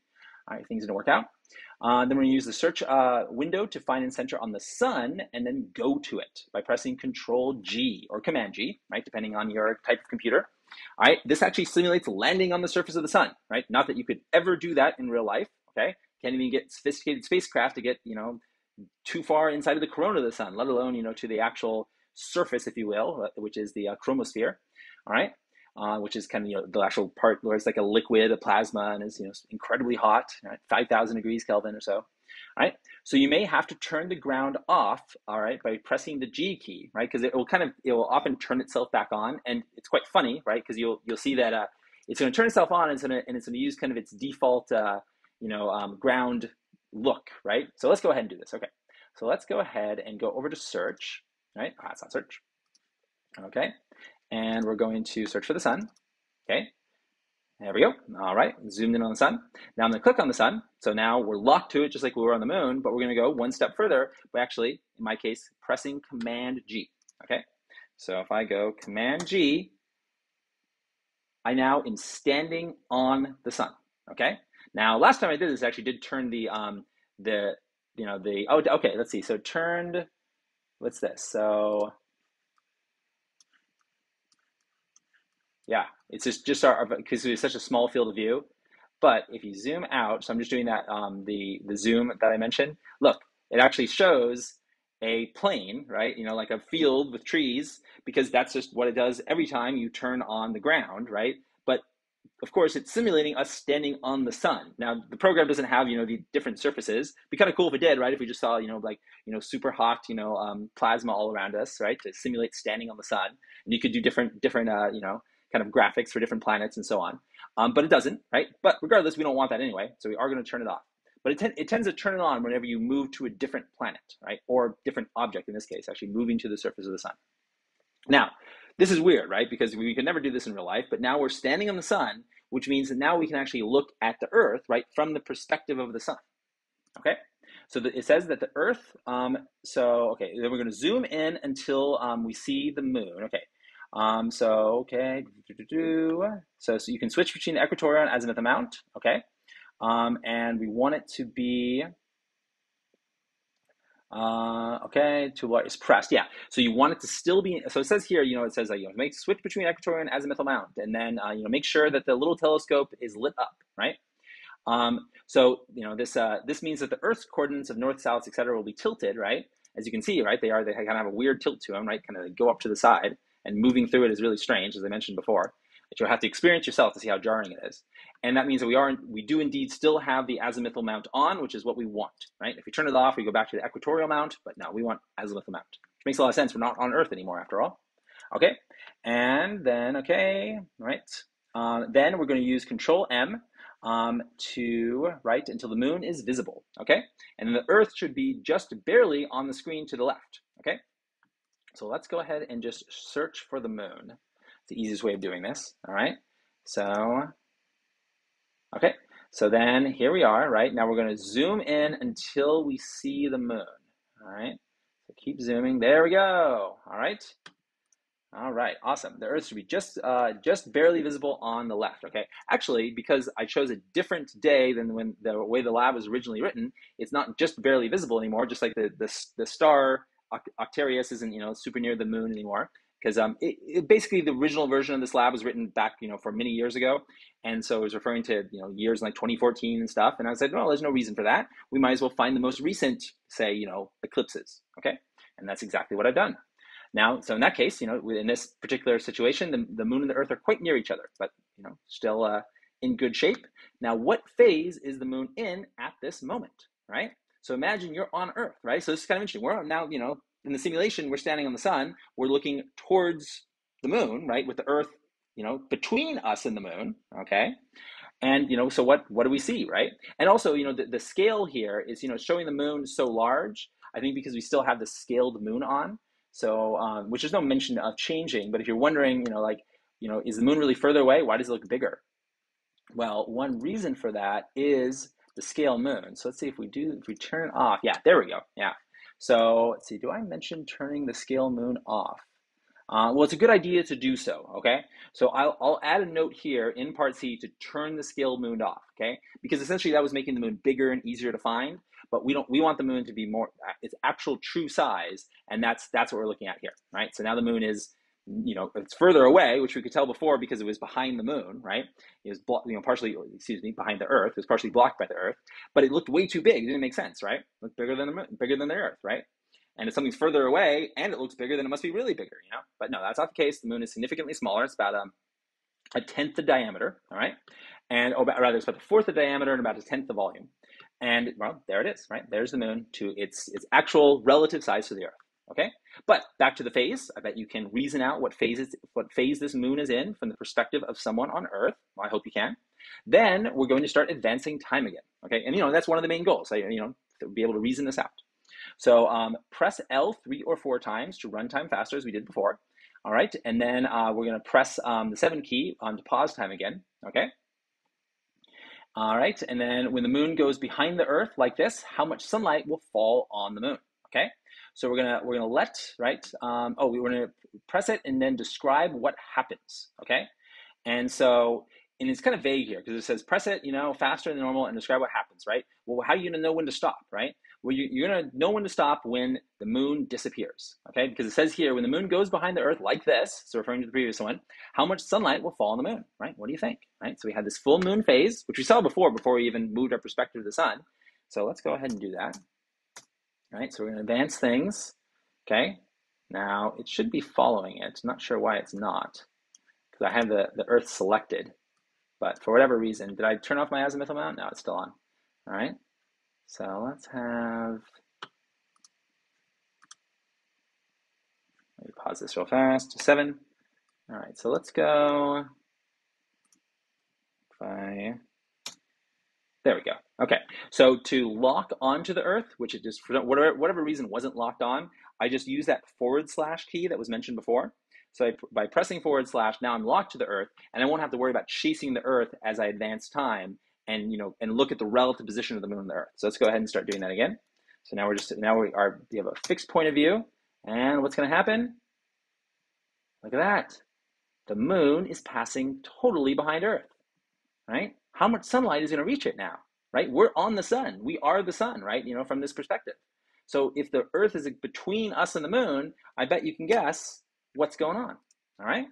All right. Things are going to work out. Then we're going to use the search window to find and center on the sun, and then go to it by pressing Control G or Command G, right, depending on your type of computer. All right, this actually simulates landing on the surface of the sun, right? Not that you could ever do that in real life, okay? Can't even get sophisticated spacecraft to get, too far inside of the corona of the sun, let alone, to the actual surface, if you will, which is the chromosphere, all right? Which is kind of the actual part where it's like a liquid, a plasma, and is incredibly hot, right? 5,000 degrees Kelvin or so. All right. So you may have to turn the ground off, all right, by pressing the G key, right? Because it will often turn itself back on, and it's quite funny, right? Because you'll see that it's going to turn itself on, and it's going to use kind of its default ground look, right? So let's go ahead and do this. Okay. So let's go ahead and go over to search, right? It's not search. Okay. And we're going to search for the sun. Okay, there we go. All right, zoomed in on the sun. Now I'm going to click on the sun. So now we're locked to it just like we were on the moon, but we're going to go one step further by actually, in my case, pressing Command G. Okay, so if I go Command G, I now am standing on the sun. Okay, Now, last time I did this, I actually did turn the, oh, okay, let's see. So turned, what's this? So yeah, it's just our, because it's such a small field of view. But if you zoom out, so I'm just doing that, the zoom that I mentioned, look, it actually shows a plane, right? Like a field with trees, because that's just what it does every time you turn on the ground, right? But of course, it's simulating us standing on the sun. Now, the program doesn't have, the different surfaces. It'd be kind of cool if it did, right? If we just saw, like, super hot, plasma all around us, right? To simulate standing on the sun. And you could do different, kind of graphics for different planets and so on. But it doesn't, right? But regardless, we don't want that anyway. So we are going to turn it off. But it tends to turn it on whenever you move to a different planet, right? Or different object in this case, actually moving to the surface of the sun. Now, this is weird, right? Because we can never do this in real life, but now we're standing on the sun, which means that now we can actually look at the Earth, right, from the perspective of the sun. Okay? So it says that the Earth, okay, then we're going to zoom in until we see the moon. Okay. Okay. So you can switch between the equatorial and azimuth amount. Okay. And we want it to be, okay, toolbar is pressed. Yeah. So you want it to still be, so it says here, it says, make switch between equatorial and azimuthal mount, and then, make sure that the little telescope is lit up, right? This means that the Earth's coordinates of north, south, etc. will be tilted, right? As you can see, right? They kind of have a weird tilt to them, right? Kind of go up to the side, and moving through it is really strange, as I mentioned before. But you'll have to experience yourself to see how jarring it is. And that means that we do indeed still have the azimuthal mount on, which is what we want, right? If we turn it off, we go back to the equatorial mount, but no, we want azimuthal mount, which makes a lot of sense. We're not on Earth anymore, after all. Okay, and then, okay, right. Then we're going to use Control M until the moon is visible, okay? And the Earth should be just barely on the screen to the left, okay? So let's go ahead and just search for the moon. It's the easiest way of doing this, all right? So, okay, so then here we are, right? Now we're going to zoom in until we see the moon, all right? So keep zooming. There we go, all right? All right, awesome. The Earth should be just barely visible on the left, okay? Actually, because I chose a different day than when the way the lab was originally written, it's not just barely visible anymore, just like the star Octarius isn't, super near the moon anymore, because basically the original version of this lab was written back, for many years ago, and so it was referring to, years like 2014 and stuff, and I said, well, there's no reason for that. We might as well find the most recent, say, eclipses, okay? And that's exactly what I've done. Now, so in that case, in this particular situation, the moon and the Earth are quite near each other, but, still in good shape. Now, what phase is the moon in at this moment, right? So imagine you're on Earth, right? So this is kind of interesting. We're now, in the simulation, we're standing on the sun. We're looking towards the moon, right? With the Earth, between us and the moon, okay? And, so what do we see, right? And also, the scale here is, showing the moon so large, I think because we still have the scaled moon on. So, which is no mention of changing, but if you're wondering, is the moon really further away? Why does it look bigger? Well, one reason for that is the scale moon. So let's see if we turn it off. Yeah, there we go. Yeah. So let's see, do I mention turning the scale moon off? Well, it's a good idea to do so, okay? So I'll add a note here in part C to turn the scale moon off, okay? Because essentially that was making the moon bigger and easier to find, but we want the moon to be more its actual true size, and that's what we're looking at here, right? So now the moon is, it's further away, which we could tell before because it was behind the moon, right? It was partially, behind the Earth. It was partially blocked by the Earth, but it looked way too big. It didn't make sense, right? It looked bigger than the moon, bigger than the Earth, right? And if something's further away and it looks bigger, then it must be really bigger, But no, that's not the case. The moon is significantly smaller. It's about a tenth the diameter, all right? And it's about a fourth the diameter and about a tenth the volume. And well, there it is, right? There's the moon to its actual relative size to the Earth, okay? But back to the phase. I bet you can reason out what phase this moon is in from the perspective of someone on Earth. Well, I hope you can. Then we're going to start advancing time again, okay? And that's one of the main goals. To be able to reason this out. So press L 3 or 4 times to run time faster, as we did before. All right, and then we're going to press the 7 key to pause time again. Okay. All right, and then when the moon goes behind the Earth like this, how much sunlight will fall on the moon? Okay. So we're gonna let we're gonna press it and then describe what happens. Okay. And so and it's kind of vague here because it says press it, faster than normal and describe what happens, right? Well, how are you going to know when to stop, right? Well, you're going to know when to stop when the moon disappears, okay? Because it says here, when the moon goes behind the Earth like this, so referring to the previous one, how much sunlight will fall on the moon, right? What do you think, right? So we had this full moon phase, which we saw before we even moved our perspective to the sun. So let's go ahead and do that, right? So we're going to advance things, okay? Now, it should be following it. I'm not sure why it's not, because I have the Earth selected. But for whatever reason, did I turn off my azimuthal mount? No, it's still on. All right. So let's have, let me pause this real fast. 7. All right. So let's go. There we go. Okay. So to lock onto the Earth, which it just, for whatever reason, wasn't locked on, I just used that / key that was mentioned before. So by pressing / now I'm locked to the Earth, and I won't have to worry about chasing the Earth as I advance time and look at the relative position of the moon and the Earth. So let's go ahead and start doing that again. So now we have a fixed point of view, and what's going to happen? Look at that. The moon is passing totally behind Earth, right? How much sunlight is going to reach it now, right? We're on the sun. We are the sun, right? From this perspective. So if the Earth is between us and the moon, I bet you can guess what's going on, all right?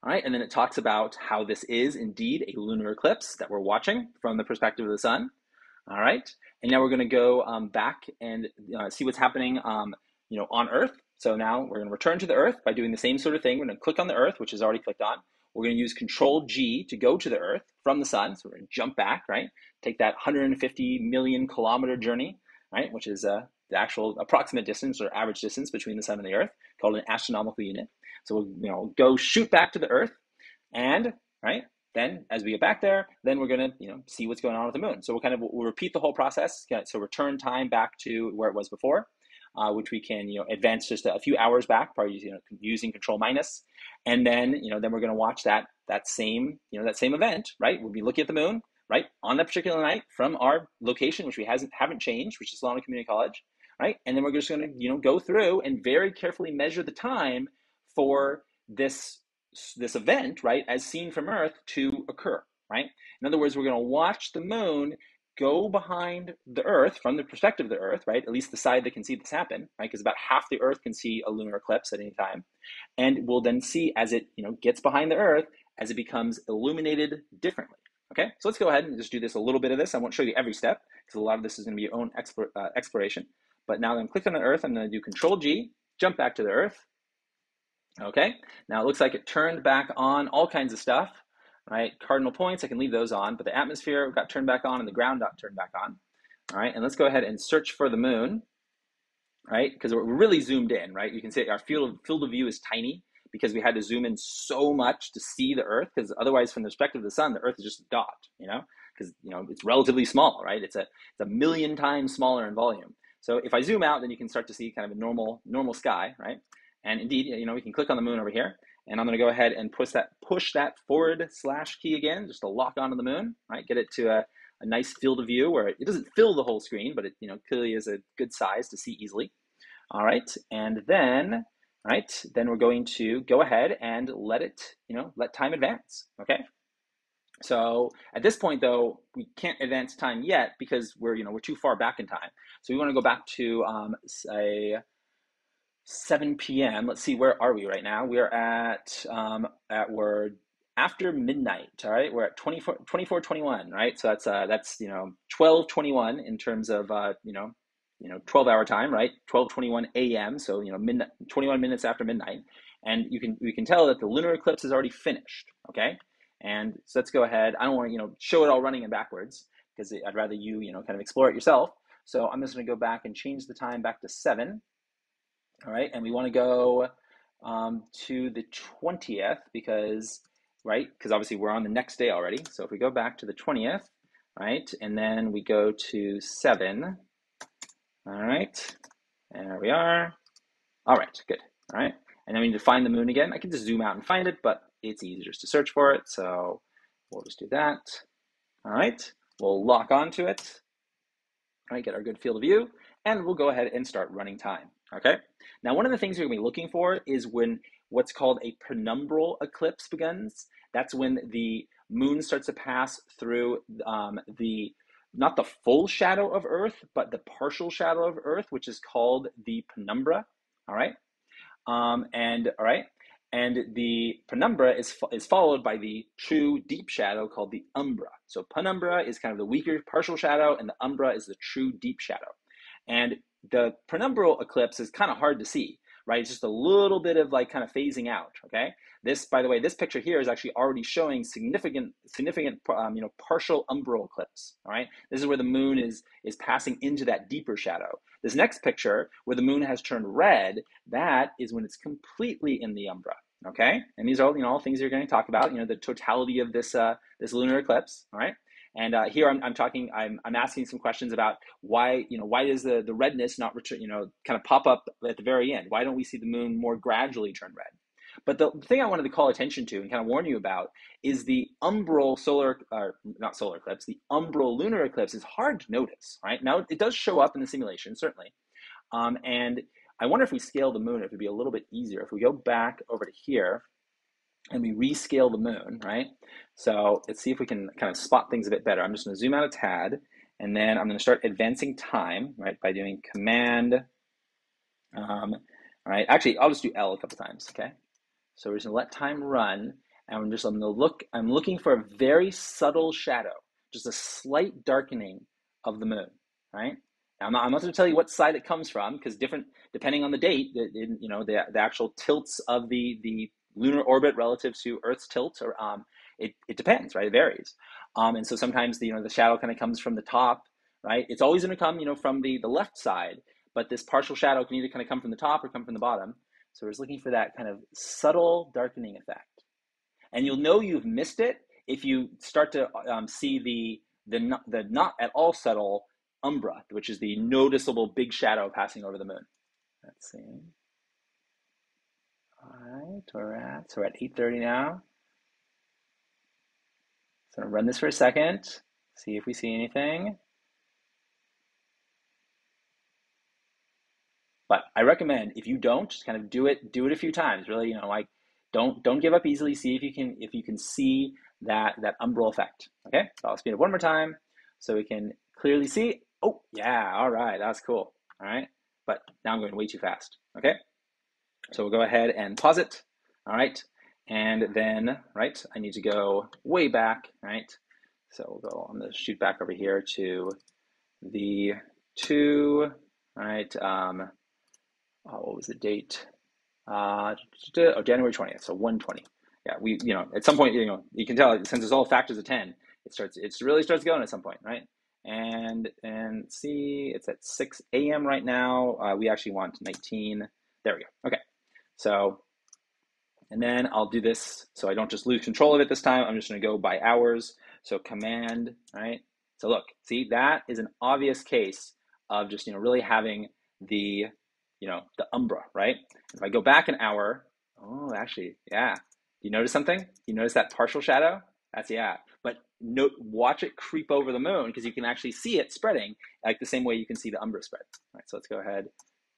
All right, and then it talks about how this is indeed a lunar eclipse that we're watching from the perspective of the sun, all right? And now we're going to go back and see what's happening, on Earth. So now we're going to return to the Earth by doing the same sort of thing. We're going to click on the Earth, which is already clicked on. We're going to use Control-G to go to the Earth from the sun. So we're going to jump back, right? Take that 150 million kilometer journey, right? Which is the actual approximate distance or average distance between the sun and the Earth, called an astronomical unit. So we'll go shoot back to the Earth, and right then as we get back there, then we're going to see what's going on with the moon. So we'll repeat the whole process. So return time back to where it was before, which we can advance just a few hours back, probably using Control-, and then then we're going to watch that same event, right? We'll be looking at the moon, right, on that particular night from our location, which we haven't changed, which is Solana Community College, right? And then we're just going to go through and very carefully measure the time for this event, right, as seen from Earth to occur, right? In other words, we're going to watch the moon go behind the Earth from the perspective of the Earth, right? At least the side that can see this happen, right? Because about half the Earth can see a lunar eclipse at any time, and we'll then see as it gets behind the Earth as it becomes illuminated differently. Okay, so let's go ahead and just do this a little bit of this. I won't show you every step because a lot of this is going to be your own exploration. But now that I'm clicking on the Earth, I'm going to do Control-G, jump back to the Earth. Okay, now it looks like it turned back on all kinds of stuff, right? Cardinal points, I can leave those on, but the atmosphere got turned back on and the ground got turned back on. All right, and let's go ahead and search for the moon, right? Because we're really zoomed in, right? You can see our field of view is tiny because we had to zoom in so much to see the Earth, because otherwise from the perspective of the sun, the Earth is just a dot, because it's relatively small, right? It's a million times smaller in volume. So if I zoom out, then you can start to see kind of a normal sky, right? And indeed, we can click on the moon over here, and I'm going to go ahead and push that / key again, just to lock onto the moon, right? Get it to a nice field of view where it doesn't fill the whole screen, but it clearly is a good size to see easily. All right, and then we're going to go ahead and let time advance. Okay. So at this point, though, we can't advance time yet because we're too far back in time. So we want to go back to say 7 p.m. Let's see, where are we right now? We are at we're after midnight. All right, we're at 24:21, right? So that's 12:21 in terms of 12-hour time, right? 12:21 a.m. So midnight, 21 minutes after midnight, and we can tell that the lunar eclipse is already finished. Okay, and so let's go ahead. I don't want to show it all running in backwards because I'd rather you kind of explore it yourself. So I'm just going to go back and change the time back to 7. All right, and we want to go to the 20th because obviously we're on the next day already. So if we go back to the 20th, right, and then we go to 7, all right, and there we are. All right, good. All right, and then we need to find the moon again. I can just zoom out and find it, but it's easier just to search for it. So we'll just do that. All right, we'll lock onto it. All right, get our good field of view, and we'll go ahead and start running time. Okay. Now, one of the things we're going to be looking for is when what's called a penumbral eclipse begins. That's when the moon starts to pass through not the full shadow of Earth, but the partial shadow of Earth, which is called the penumbra. All right. All right, and the penumbra is followed by the true deep shadow called the umbra. So penumbra is kind of the weaker partial shadow, and the umbra is the true deep shadow. And the penumbral eclipse is kind of hard to see, right? It's just a little bit of like kind of phasing out. Okay. This, by the way, this picture here is actually already showing significant, partial umbral eclipse. All right. This is where the moon is passing into that deeper shadow. This next picture, where the moon has turned red, that is when it's completely in the umbra. Okay. And these are all things you're going to talk about. The totality of this lunar eclipse. All right. And here I'm asking some questions about why does the redness not return, kind of pop up at the very end? Why don't we see the moon more gradually turn red? But the thing I wanted to call attention to and kind of warn you about is the umbral the umbral lunar eclipse is hard to notice, right? Now, it does show up in the simulation, certainly. And I wonder if we scale the moon, it would be a little bit easier. If we go back over to here and we rescale the moon, right? So let's see if we can kind of spot things a bit better. I'm just going to zoom out a tad, and then I'm going to start advancing time, right, by doing Command. All right, actually, I'll just do L a couple times, okay? So we're just gonna let time run, and I'm looking for a very subtle shadow, just a slight darkening of the moon, right? Now, I'm not going to tell you what side it comes from, because depending on the date, the actual tilts of the lunar orbit relative to Earth's tilt, or it depends, right? It varies, and so sometimes the shadow kind of comes from the top, right? It's always going to come from the left side, but this partial shadow can either kind of come from the top or come from the bottom. So we're just looking for that kind of subtle darkening effect. And you'll know you've missed it if you start to see the not at all subtle umbra, which is the noticeable big shadow passing over the moon. Let's see. All right, we're at 8:30 now. So I'm gonna run this for a second, see if we see anything. But I recommend, if you don't, just kind of do it a few times. Really, don't give up easily. See if you can see that umbral effect. Okay, so I'll speed up one more time so we can clearly see. Oh yeah, all right, that's cool. All right, but now I'm going way too fast. Okay, so we'll go ahead and pause it. All right, and then I need to go way back. Right, so I'm going to shoot back over here to the 2. Right. What was the date? January 20th, so 1:20. Yeah, at some point, you can tell, since it's all factors of 10, it really starts going at some point, right? And see, it's at 6 a.m. right now. We actually want 19. There we go. Okay, so, and then I'll do this so I don't just lose control of it this time. I'm just going to go by hours. So Command, right? So look, see, that is an obvious case of just really having the umbra, right? If I go back an hour, actually, yeah. You notice something? You notice that partial shadow? But watch it creep over the moon, because you can actually see it spreading like the same way you can see the umbra spread. All right, so let's go ahead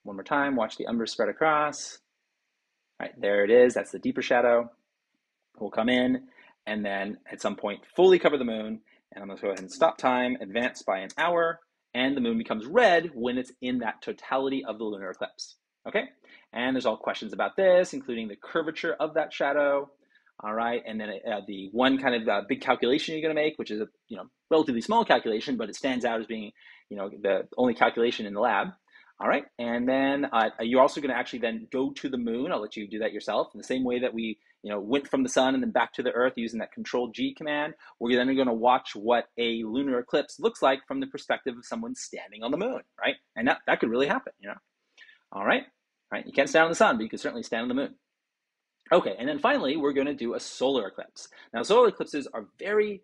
one more time. Watch the umbra spread across. All right, there it is. That's the deeper shadow. We'll come in and then at some point fully cover the moon. And I'm going to go ahead and stop time, advance by an hour, and the moon becomes red when it's in that totality of the lunar eclipse. Okay, and there's all questions about this, including the curvature of that shadow. All right, and then the one kind of big calculation you're going to make, which is a relatively small calculation, but it stands out as being the only calculation in the lab. All right, and then you're also going to actually then go to the moon. I'll let you do that yourself in the same way that we went from the sun and then back to the Earth using that Control-G command. We're then going to watch what a lunar eclipse looks like from the perspective of someone standing on the moon, right? And that could really happen, All right, you can't stand on the sun, but you can certainly stand on the moon. Okay, and then finally, we're going to do a solar eclipse. Now, solar eclipses are very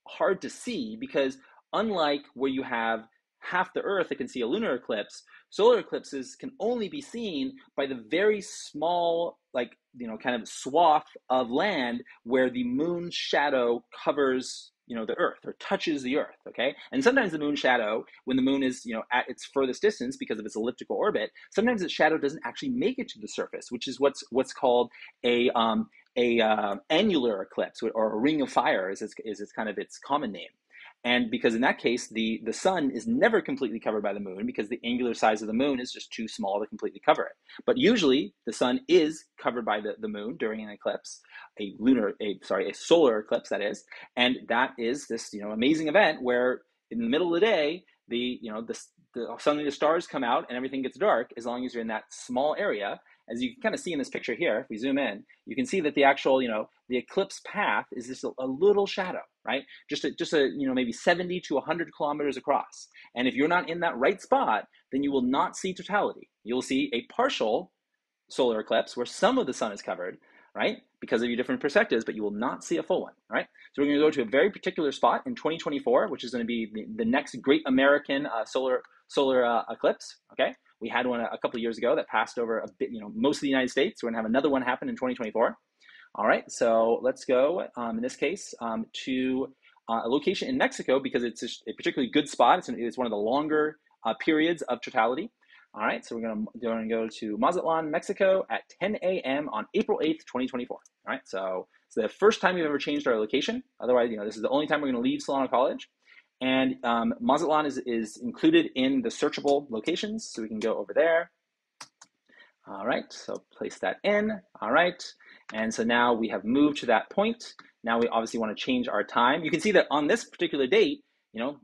hard to see because unlike where you have half the Earth that can see a lunar eclipse, solar eclipses can only be seen by the very small, kind of swath of land where the moon's shadow covers the Earth or touches the Earth, okay? And sometimes the moon shadow, when the moon is at its furthest distance because of its elliptical orbit, sometimes its shadow doesn't actually make it to the surface, which is what's called a annular eclipse, or a ring of fire is its kind of its common name. And because in that case, the sun is never completely covered by the moon because the angular size of the moon is just too small to completely cover it. But usually the sun is covered by the moon during an eclipse, a solar eclipse, that is. And that is this, amazing event where in the middle of the day, suddenly the stars come out and everything gets dark as long as you're in that small area. As you can kind of see in this picture here, if we zoom in, you can see that the actual, the eclipse path is just a little shadow, right? Just a maybe 70 to 100 kilometers across. And if you're not in that right spot, then you will not see totality. You'll see a partial solar eclipse where some of the sun is covered, right? Because of your different perspectives, but you will not see a full one, right? So we're going to go to a very particular spot in 2024, which is going to be the next great American solar eclipse, okay? We had one a couple of years ago that passed over a bit, most of the United States. We're going to have another one happen in 2024. All right, so let's go, in this case, to a location in Mexico because it's a particularly good spot. It's one of the longer periods of totality. All right, so we're going to go to Mazatlan, Mexico at 10 a.m. on April 8th, 2024. All right, so it's the first time we've ever changed our location. Otherwise, this is the only time we're going to leave Solano College. And Mazatlan is included in the searchable locations, so we can go over there. All right, so place that in. All right, and so now we have moved to that point. Now we obviously want to change our time. You can see that on this particular date,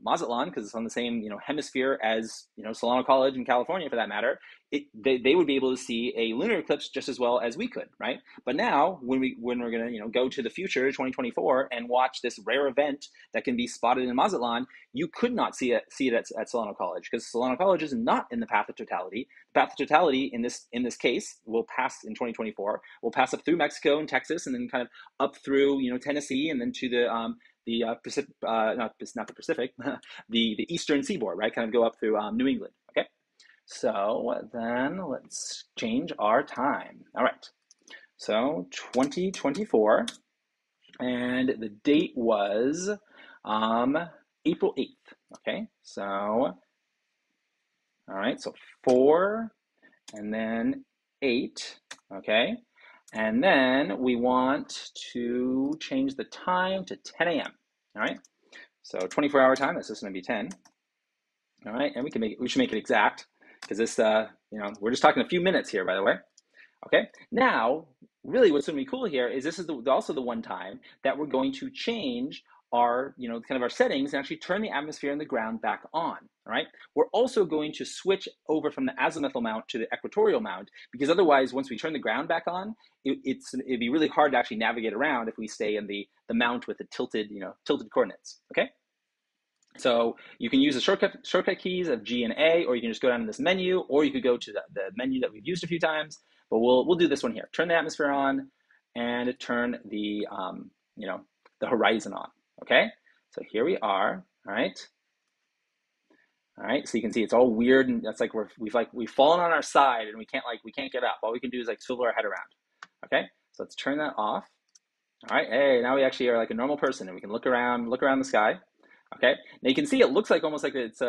Mazatlan, because it's on the same, hemisphere as, Solano College in California, for that matter, they would be able to see a lunar eclipse just as well as we could, right? But now, when we're going to, go to the future, 2024, and watch this rare event that can be spotted in Mazatlan, you could not see it at Solano College because Solano College is not in the path of totality. The path of totality in this case will pass in 2024. We'll pass up through Mexico and Texas, and then kind of up through, Tennessee, and then to the Pacific, not the Pacific, the Eastern Seaboard, right? Kind of go up through New England, okay? So then let's change our time. All right, so 2024, and the date was April 8th, okay? So, all right, so 4, and then 8, okay? And then we want to change the time to 10 a.m., all right? So 24-hour time, that's just going to be 10, all right? And we should make it exact because this, we're just talking a few minutes here, by the way, okay? Now, really what's going to be cool here is this is also the one time that we're going to change our, kind of our settings and actually turn the atmosphere and the ground back on, all right? We're also going to switch over from the azimuthal mount to the equatorial mount because otherwise, once we turn the ground back on, it'd be really hard to actually navigate around if we stay in the mount with the tilted coordinates, okay? So you can use the shortcut keys of G and A, or you can just go down to this menu, or you could go to the menu that we've used a few times, but we'll do this one here. Turn the atmosphere on and turn the, the horizon on, okay? So here we are, all right? All right, so you can see it's all weird, and that's like we've fallen on our side and we can't get up. All we can do is like swivel our head around, okay? So let's turn that off. All right, hey, now we actually are like a normal person and we can look around the sky. Okay, now you can see it looks like almost like it's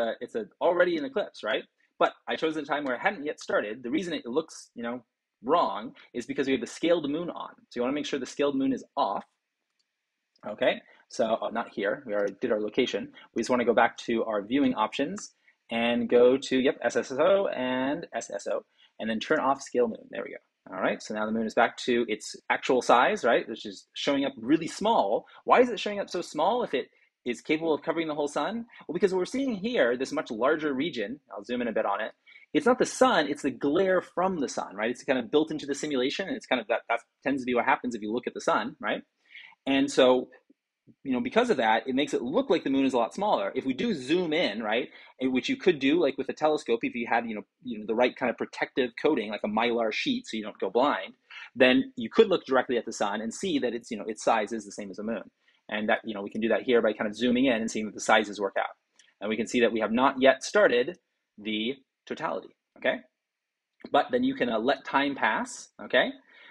already an eclipse, right? But I chose a time where it hadn't yet started. The reason it looks, wrong is because we have the scaled moon on. So you want to make sure the scaled moon is off. Okay, so not here. We already did our location. We just want to go back to our viewing options and go to, SSO and SSO, and then turn off scale moon. There we go. All right, so now the moon is back to its actual size, right? Which is showing up really small. Why is it showing up so small if it is capable of covering the whole sun? Well, because what we're seeing here, this much larger region, I'll zoom in a bit on it, it's not the sun, it's the glare from the sun, right? It's kind of built into the simulation, and it's kind of that tends to be what happens if you look at the sun, right? And so, because of that, it makes it look like the moon is a lot smaller. If we do zoom in, right, which you could do like with a telescope if you had, the right kind of protective coating, like a mylar sheet so you don't go blind, then you could look directly at the sun and see that its, its size is the same as the moon. And that, we can do that here by kind of zooming in and seeing that the sizes work out. And we can see that we have not yet started the totality, okay? But then you can let time pass, okay?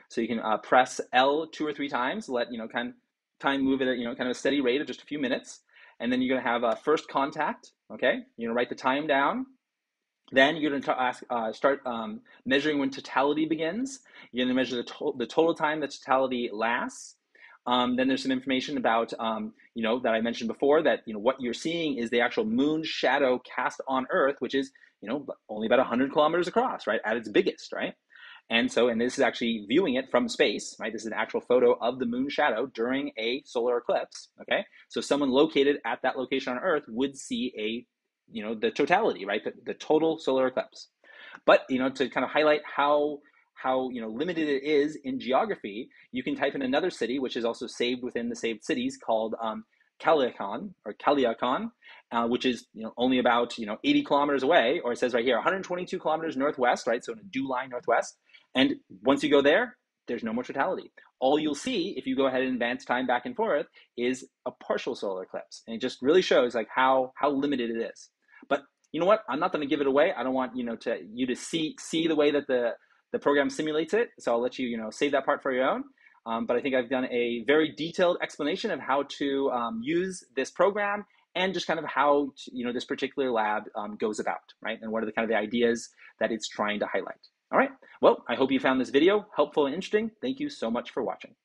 So you can press L 2 or 3 times, let, kind of time move at a, kind of a steady rate of just a few minutes. And then you're gonna have first contact, okay? You're gonna write the time down. Then you're going to start measuring when totality begins. You're going to measure the total time that totality lasts. Then there's some information about, that I mentioned before, that, what you're seeing is the actual moon shadow cast on Earth, which is, only about 100 kilometers across, right, at its biggest, right? And this is actually viewing it from space, right? This is an actual photo of the moon shadow during a solar eclipse, okay? So someone located at that location on Earth would see the totality, right? The total solar eclipse. But, to kind of highlight how limited it is in geography, you can type in another city, which is also saved within the saved cities, called Kaliakon, which is only about 80 kilometers away, or it says right here 122 kilometers northwest, right? So in a dew line northwest. And once you go there, there's no more totality. All you'll see if you go ahead and advance time back and forth is a partial solar eclipse, and it just really shows like how limited it is. But you know what? I'm not going to give it away. I don't want you to see the way that the program simulates it. So I'll let you save that part for your own. But I think I've done a very detailed explanation of how to use this program, and just kind of how this particular lab goes about, right? And what are the kind of the ideas that it's trying to highlight. All right. Well, I hope you found this video helpful and interesting. Thank you so much for watching.